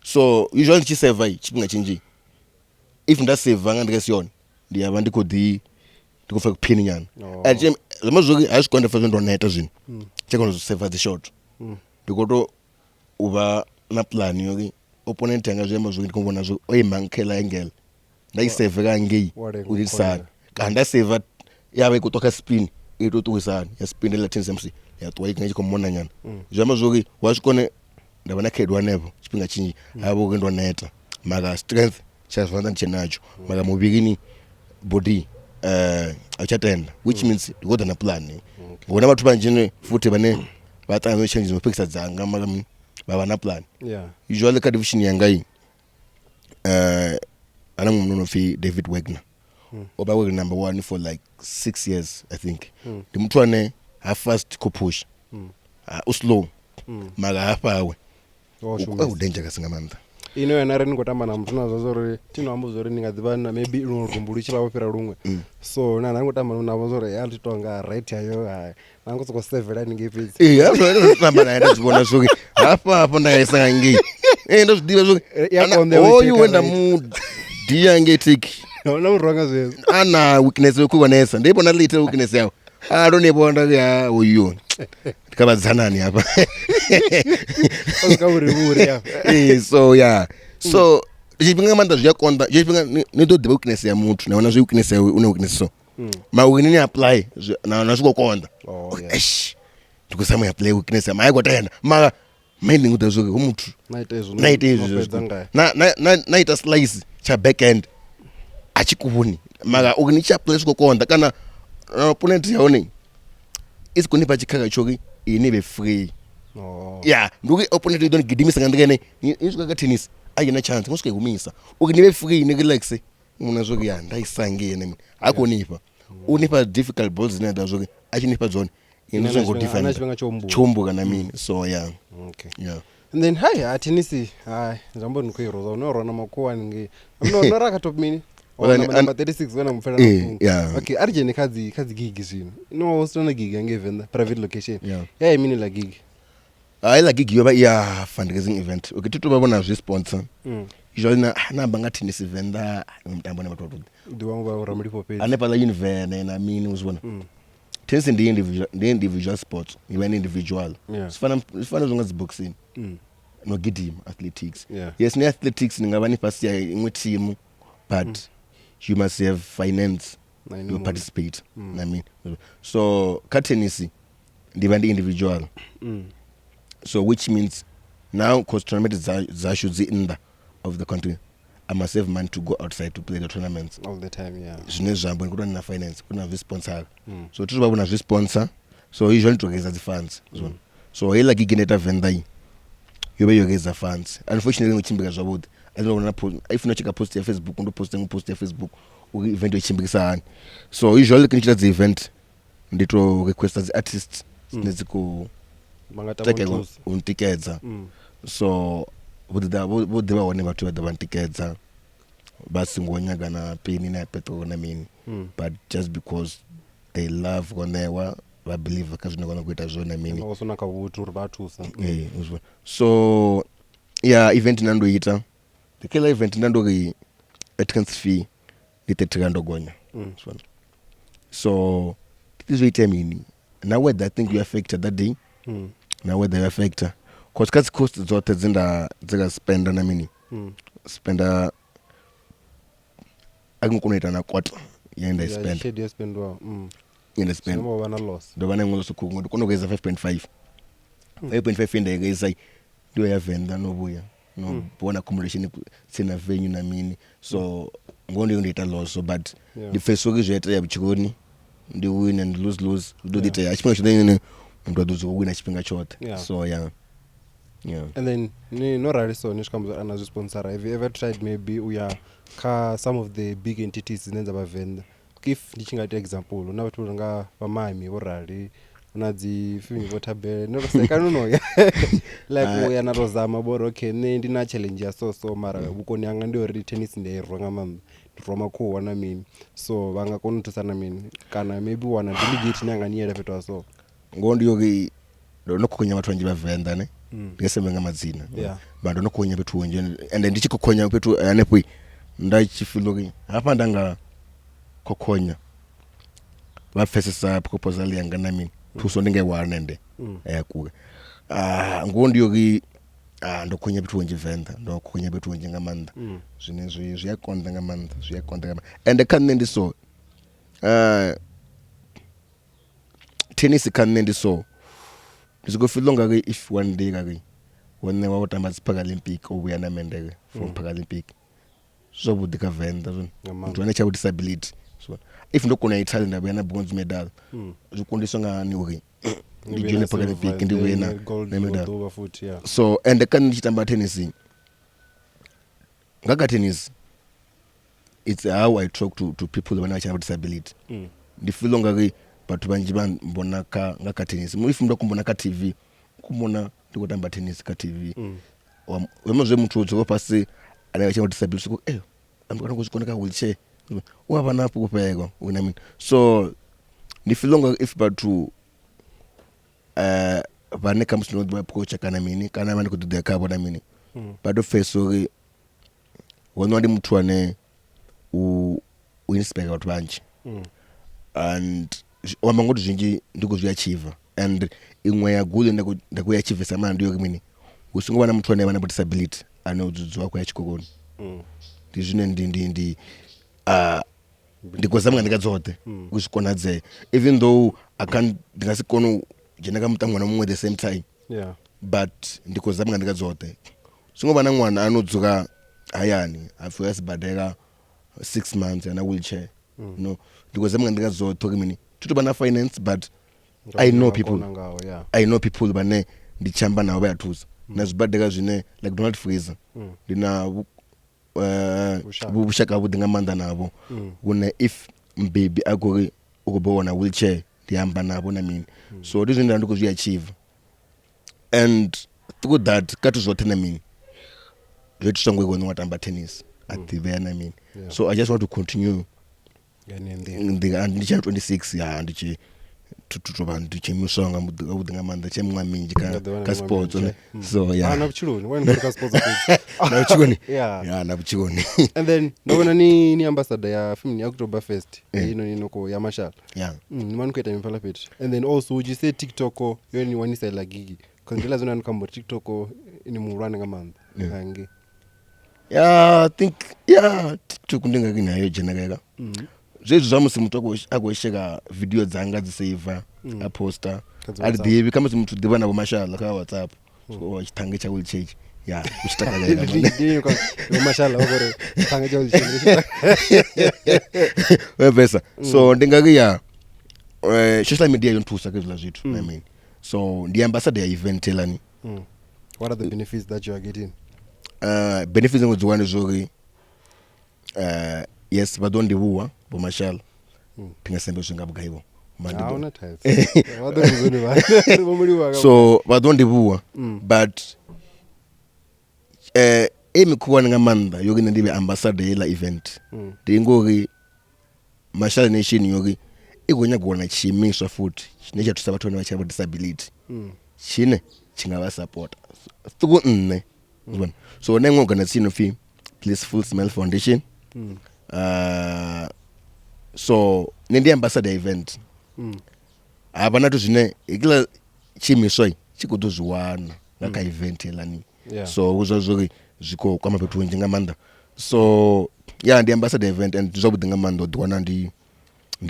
so usually chi save chipinga chinji if nda save anga ndikasiyona ndiyaba ndikodi ndikufaka pin nyana aje zamazoki asikonda fa ndo neta zwino chekono save the short ndikoto uba na plan yoki opponent yanga zwema zoki ndikubona zo oyimankela engel ndayisave kangei ulisana kanda save yabe kutoka spin itotuwisana ya spin la tennis MC ya twa ikanji komona nyana zwama zoki washikone ndabana khedwa nevo chipinga chinji abo kendo neta maga strength chasvanda chenacho maga mubigini body achatenda which means ngoda na plan ngona bathu banjene futhi bane batanga changes mopikisa dzanga maga baba na plan usually ka division yanga yi anangumuntu David Wagner oba we number 1 for like 6 years I think ndimuthu ane ha fast kopush uslow maka hapawe danger kasingamanda ino yana ri ngotamba na muthu nazo zori tinoamba zori ninga dzivana maybe ino rumbulu chila opera rumwe so na ngotamba navo zori ya titonga right yayo na ngosoko sevela ninge pezi hapo tamba na enda zvibona zvoki hapo ndakaisa ngi ndo zvidiva zvoki you wenda mood dia ngetiki na uronga zwe ana weakness yokuwanesa ndipo na little weakness yao ndonebonda ya uyo tikabadzanani hapa uskauri ya so yeah so chipinga manda zviyakonda chipinga nitodiba weakness ya muthu naona zvi weakness yawe une weakness so maweakness apply na zvikokonda eish ndikusama apply weakness ya mai kwataenda mara maini ngudazvoke umuthu naite izvo naita slice cha back end achikuvuni mara ukinicha apply zvikokonda kana opponent yaone isikunipa chikhaga choki inibe free yeah nduke opponent don't gidimisa ngandikene izwaka tennis ayina chance ngosuke kumisa ukinibe free ni relax muna zoki ya ndaisangene mina akonipa unipa difficult balls nenda zoki achinipa zone inizongo defend chombo kana mini so yeah okay yeah and then hi tennis nzambo nikuiroza unorona makuwa ninge unoraka top mini number 36 when I'm friend yeah okay arjene kazi gig zvino no usona gig yange Venda private location yeah I mean la gig la gig yoba ya fundraising event okay tutobabona zvi sponsor usually namba ngathi ni Venda umtambo nebathu ndiwanga uramlipo page anepa la univene na mini uzibona tennis ndi individual sport even individual sifana zonga boxing no gidima athletics yes ni athletics ningaba ni pasi ya imwe team but you must have finance to participate I mean so tennis ndiba individual so which means now cause tournament za should in the of the country I must have money to go outside to play the tournaments all the time zvine zvambo ngikuti na finance kuna vi sponsor so tuzobabona vi sponsor so usually togeza the funds so hela gigineta Venda yobe yogeza funds unfortunately ngochimbika zvabodi if unacheka post ya Facebook ndo post ya Facebook event yochimbikisa hani so usually kinichita the event ndito request as artists neziko mangata untikedza so bodde baone bathu badabantikedza basi ngonyaga na peni na peto na mini but just because they love Ronewa ba believe kazina kona kuita zona mini osona ka vutu bathusa so yeah event nandoita the killer event nandoki entrance fee litetrando gonya so this way mini now whether I think you affected that day now whether you affected cause kasi cost zote zinga spenda na mini spenda akunkunoita na kwata yenda spend schedule spendwa yenda spend no bana loss ndo bana ngoloso kungu kunogeza 5.5 enda yegeza ndio ya Venda nobuya no bona accumulation sina venue na mini so ngondo ndita loss but the first week jeta ya bichikoni ndi win and lose do dita ya chipinga chodene ndo aduzo win chipinga chote so yeah and then no rally so nishkamza ana sponsor have you ever tried maybe uya ka some of the big entities zinenza ba Venda if ndichinga example una bathu nga vamami vorali una dzi fini votabele no seka no like uya na rozama boro okay ne ndina challenge ya so mara bukoni anga ndio ri tennis ndi ronga mama ndroma ko wana mini so vanga kona tusana mini kana maybe wana delegate nyanga niela fetwa so ngondo yoki ndo kukonya bathu banji ba Venda ne ngesemenga madzina bando nokukonya pethu wenje and ndichikukonya pethu anepo ndachifiloki hapa ndanga kokonya vapfesesa proposal yanga na mini thuso ndinge wanende ayakuke ngondo yoki ndokonya pethu wenje Venda ndokonya pethu wenje ngamanda zvine zviyakonda ngamanda and kanne ndiso tennis kanne ndiso ndizikufilonga ke if one day ke wona wawutamba Paralympic obuya na mendeke from Paralympic so budika Venda mtu ane child disability so if ndokona Italy na bana bronze medal zikundiswa ngani uri ndijone Paralympic ndi wena na medal so and kan ndichitamba tennis nga tennis it's how I talk to people when I have disability. Ndi feel ngari bathu banji mbona nga tennis. If mndu kumbona ka TV kumbona ndikutamba tennis ka TV. Wemozwe muthu udzo pasi ana cha disability ko amukana kuzikona ka wheelchair. Waba napo kupeka, you know what I mean? So ndi feel ngari if bathu vane comes no approach kana mini kana mani kudude ka bona mini. Bado face ori wono ndi muthu ane u inspire watu banji. And wamangoto zwinji ndikuzviachieve and imwe ya goal ndakuyachieve sama ndiyo kimini usingo wana muthu ane wana disability ana udzudzu wako yachikokoni ndizvine ndi ndikozama ndikadzote kuzvikonadze even though ndingasikona jenaka mutangwana mumwe the same time but ndikozama ndikadzote singo wana mwana anodzuka ayani afu yasibadeka 6 months ana wheelchair no ndikuzama ndikadzote kimini tutubana finance but I know people bane ndichamba nawo bayathuza nazibadeka zvine like Donald Fraser ndina bushaka budinga manda nabo kuna if baby akori ukubona wheelchair ndiyamba nabo na mini so this ndanda ndikuzviachieve and through that katuzothe na mini lethu songwe kona watamba tennis at the Venda mini so I just want to continue ndicha 26 ndichi tutuba ndichimusonga mudinga manda chemwa minji ka sports so na buchiloni when ka sports na buchiloni na buchiloni and then ndabona ni ambassador ya film ya Oktoberfest ino ko ya Marshall ni manukweta impala page and then also would you say TikTok yoni wanisa la gigi kondela zona nkambo TikTok ni murwana ngamanda ngange I think TikTok ndinga kinayo jenakeka zvezvo zvamusi muthu agosheka video dzanga dziseiva aposta adidivi kama muthu diva navo mashala ka WhatsApp so wachitange cha wheelchair uchitakaka mashala wakore tange cha wheelchair webesa so ndinga social media yonthusa kezila zvithu I mean so ndi ambassador ya event elani what are the benefits that you are getting benefits ngodziwana zori yes badondivuwa bomashala tingasembe zvingabuka ivo so badondivuwa but emikhuwa ngamanda yoki ndibe ambassador yela event ndingori Marshall Nation yoki ikonya kuona chimiswa futhi chinecha tusabathu na chaba disability chine chingaba support thuku nne so nengo organization of Blissful Smile Foundation so nendi ambassador event abana tuzine ikila chimiswa chikutozwana ngaka event elani so uzozori ziko kwama pethu njengamanda so ndi ambassador event and zobudinga mando dwana ndi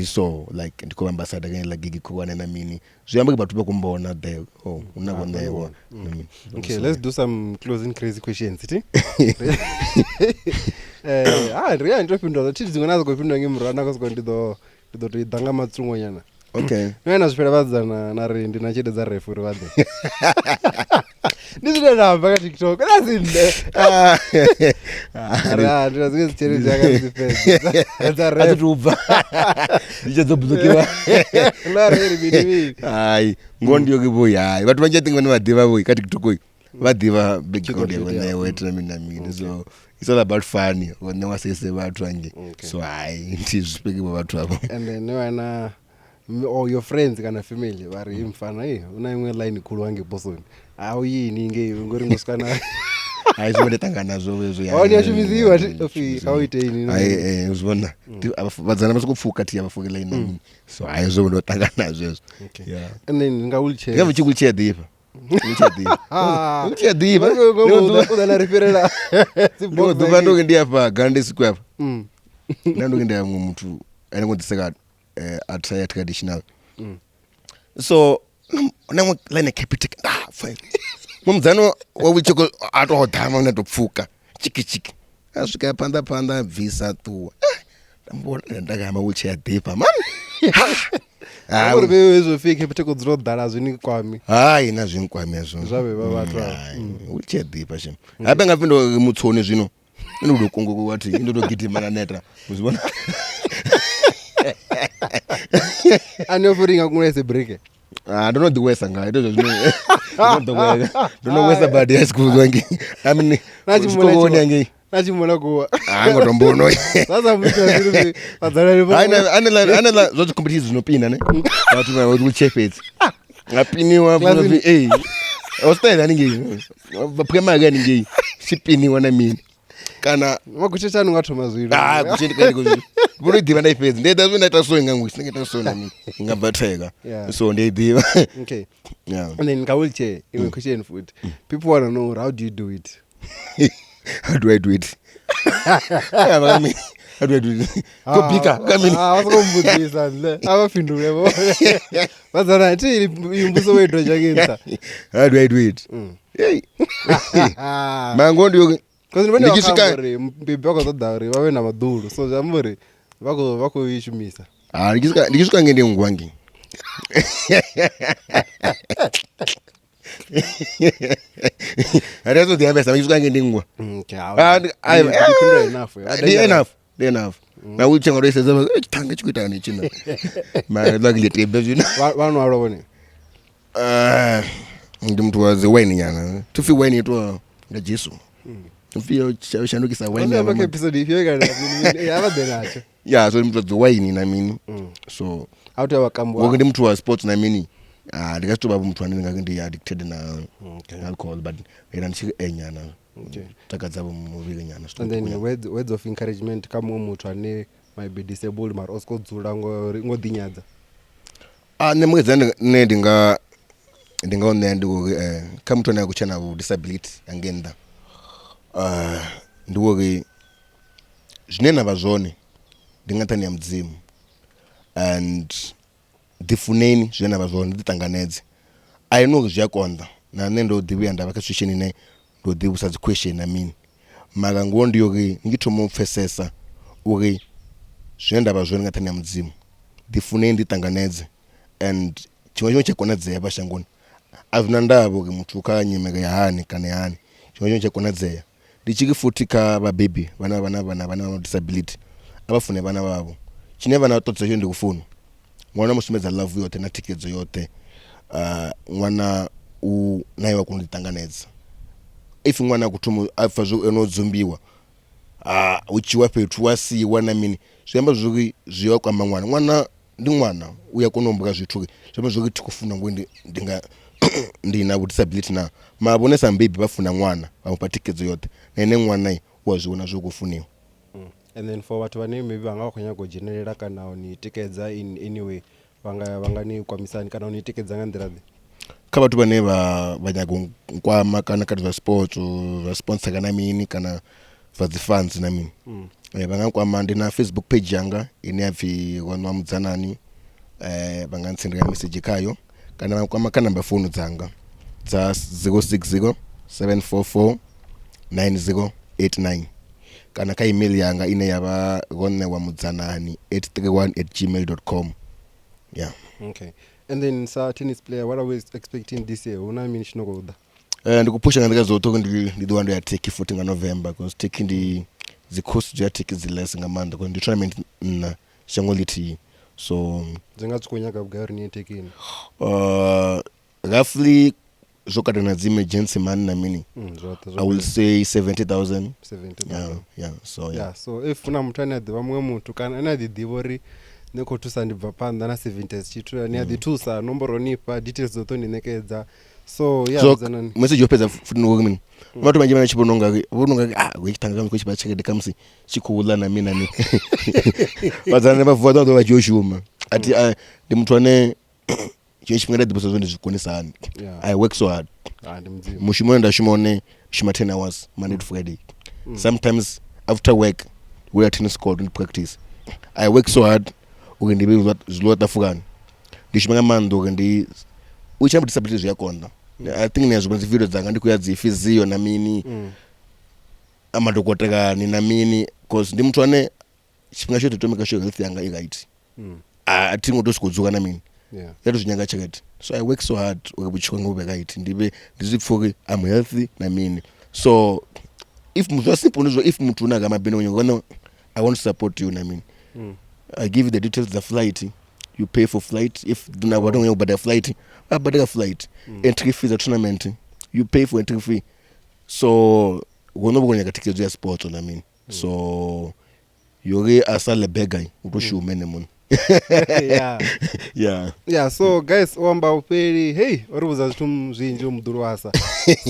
so like ndiko ambassador ngela gigi kuwana na mini ziyamba bathu bekumbona there unakonewa okay let's do some closing crazy questions iti ndiya ndopindwa that dzingona kupindwa ngimrana kosikondido toidanga matsungo nyana okay nena zvipera vadzana na rendi na chede dza refu ri vade ndizvine namba ka TikTok that's in ndirazinge zichere dzakazifedza dza refu atubva ndichadzoblokiwa la reri bini hai ngondi yokiboy hai vatu vanchatinga nevadiva boy ka TikTok boy vadiva background yenewe etinamina so it's all about fun when wasese vatu anje so hai ndizvipeki vatu avo and then wana or your friends kana family vari imfana una imwe line khulu wange bosoni awuyini nge ngori ngosikana ayizobona tangana zvo ya awuni yashumiziwa ofi awuiteni uzibona vadzana vasokupfuka ti abafuke line so ayizobona tangana zvo yeah and then nga wheelchair ngava chikulchair diva wheelchair diva udana referela siboduva ndo ndia pa gande sikwapa ndo ndia muthu ene ngodiseka ataya traditional so namwe line capital fine mumdzano wawichoko atodhama unatopfuka chiki asvika panda visa tuwa ndambona ndakama wheelchair diva man Ari bezo fake capital dzrodala zvini kwami hai na zvini kwami azvo zvave vavatu wheelchair diva shem abenga pindo mutsoni zvino inodo kongo wathi inodo gidima na neta uzibona anofuringa kunese break I don't know the West guy. I don't know. Not the West. Don't know West about the high school wangi. I mean, nachi mona kuwa. Ngoto mbono. Sasa mtu azuri pazana lipo. Ana zote competitions zinopina ne. Watu na watu chefs. Ngapiniwa kwa VA. Hostel ningi. Prema gani ngi. Sipiniwa na mimi. Kana makuchechana ngatho mazwiro. Kucheti kali kuzwi. Buri diva na ifezi. Ndeda zwina so ngangu. Singeta so na mimi. Ngabatheka. So ndidiva. Okay. Yeah. And then Kawulche, even question food. People want to know, how do you do it? How do I do it? How do I do it? Go bigger. Come in. I was going to put this and I'm a findu. What's that? You must wait to Jaginsa. How do I do it? Hey. Mango, do you? Because when you come, people got that. We're not doing so. Jamboree. Wako issue misa. This guy getting wangi. That's what the best. I'm just going to get enough. Now we check on this. Tanga chikuta ni china. Man, like the tape, you know. One hour one. Mtu wa wine yana. Tufi wine tu na Yesu. Tufi shanuki sa wine. Ndio episode hiyo gani? Hapa denacho. Yeah, so mtu wa wine I mean. So out ya wakambo. Wongende mtu wa sports na mini. Ndikasto babu mtu anenge ngindi addicted na alcohol but inanishika enyana. Okay. Takazabo muvile nyana. And then words of encouragement kama mtu ane might be disabled but also dzula ngodinyaza. Nemweza ne ndinga onendo kama mtu anakuchana disability angenda. Ndiwoke jinena bazone ndingatani ya mdzimu and difuneni jinena bazone ditanganeze I know zyakonda na nendo diwenda vakaswisheni ne do dibusa the question I mean maka ngondi yoke ngithomo mfesesa oke jinenda bazone ngatani ya mdzimu difuneni ditanganeze and chimwe chekonadze yabashangoni avinandabo ke muthu kanyimeka yahani kana yani chimwe chekonadze ndichiki futhi ka ba baby bana disability abafune bana babo chineva na totse yo ndikufuna ngwana musumeza love yote na tickets yote ngwana u naye wakunditanganeza if ngwana kuthumu afazo enozumbiwa uchiwa pethu wasi wana mini zwemba zvuki zviyo kwa mangwana ndi mwana uya kunomboka zvithu zvemba zvuki tikufuna ngwendi ndinga ndina disability na mabonesa mbaby bafuna mwana bamupatikedzo yote nene mwana wazviona zvokufuniwa. And then for watu vane maybe vangakhanya go generate kana unitikeza in any way vangani kwamisani kana unitikeza ngandirabe kama tu vane vanyago kwama kana kati sports va sponsor kana mini kana va the fans na mini vangakwama ndina Facebook page yanga ine yafi Ronewa Mudzanani vangansendera message kayo kana vangakwama kana number phone dzanga dza 060 744 9089 kana ka email yanga ine yava Ronewa Mudzanani 831@gmail.com. Yeah. Okay. And then tennis player, what are we expecting this year? Una mini shinogoda. Ndikupusha ngandika zoto ndi wando ya take for November because taking the course ya take is less ngamanda because the tournament na shangoliti so zingatsukunya kabugari ni take in. Roughly zokata na zime agency man na mini. I will say 70,000. 70,000. Yeah. So yeah. So if una mutani adi vamwe muntu kana ana didivori neko tusandibva panda na 70s chitu ni adi tusa nomboro nipa details zoto ninekedza. So yeah, so message yopeza futhi ngomini matu manje bana chibononga wechitanga ko chibachekede kamsi chikula na mina ni bazana bavuda ndo bajoshuma ati ndi muthu ane chishimira diboso zonde zikonesana. I work so hard mushimo ndashimone shima 10 hours Monday to Friday. Sometimes after work we are tennis court and practice. I work so hard ukendibe zilota fukani ndishimanga mando ndi ucha disability yakonda. I think nezobonza video dzanga ndikuyazi physio na mini amadokotela ni na mini because ndi muthu ane chipinga chote tomeka sho health yanga ikaiti ati ngoto sikudzuka na mini yato zvinyanga chakati so I work so hard ukubuchwa ngobekaiti ndibe ndizipfuke I'm healthy na mini so if muthu simple if muthu una gamabeno ngona I want to support you, I mean. I give you the details of the flight. You pay for flight. If do not want to buy flight, buy the flight. Entry fee the tournament. You pay for entry fee. So we're not going to take your sport, I mean. So you're a sale beggar. You show many. Yeah. So guys, wamba upeli hey oruza zitum zwinji umdurwasa.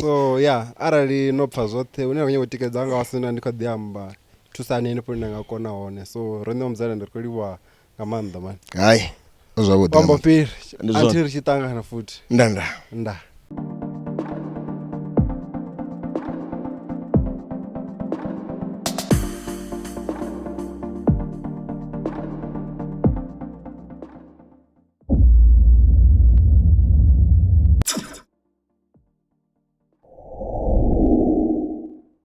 So yeah, arali no pazothe une wenye tickets zanga wasina ndikadiamba. Tusane nipo ngakona one. So Ronewa Mudzanani ndikoliwa ngamanda man. Hayi. Uzawuda. Wamba upeli until chitanga na futhi. Ndanda.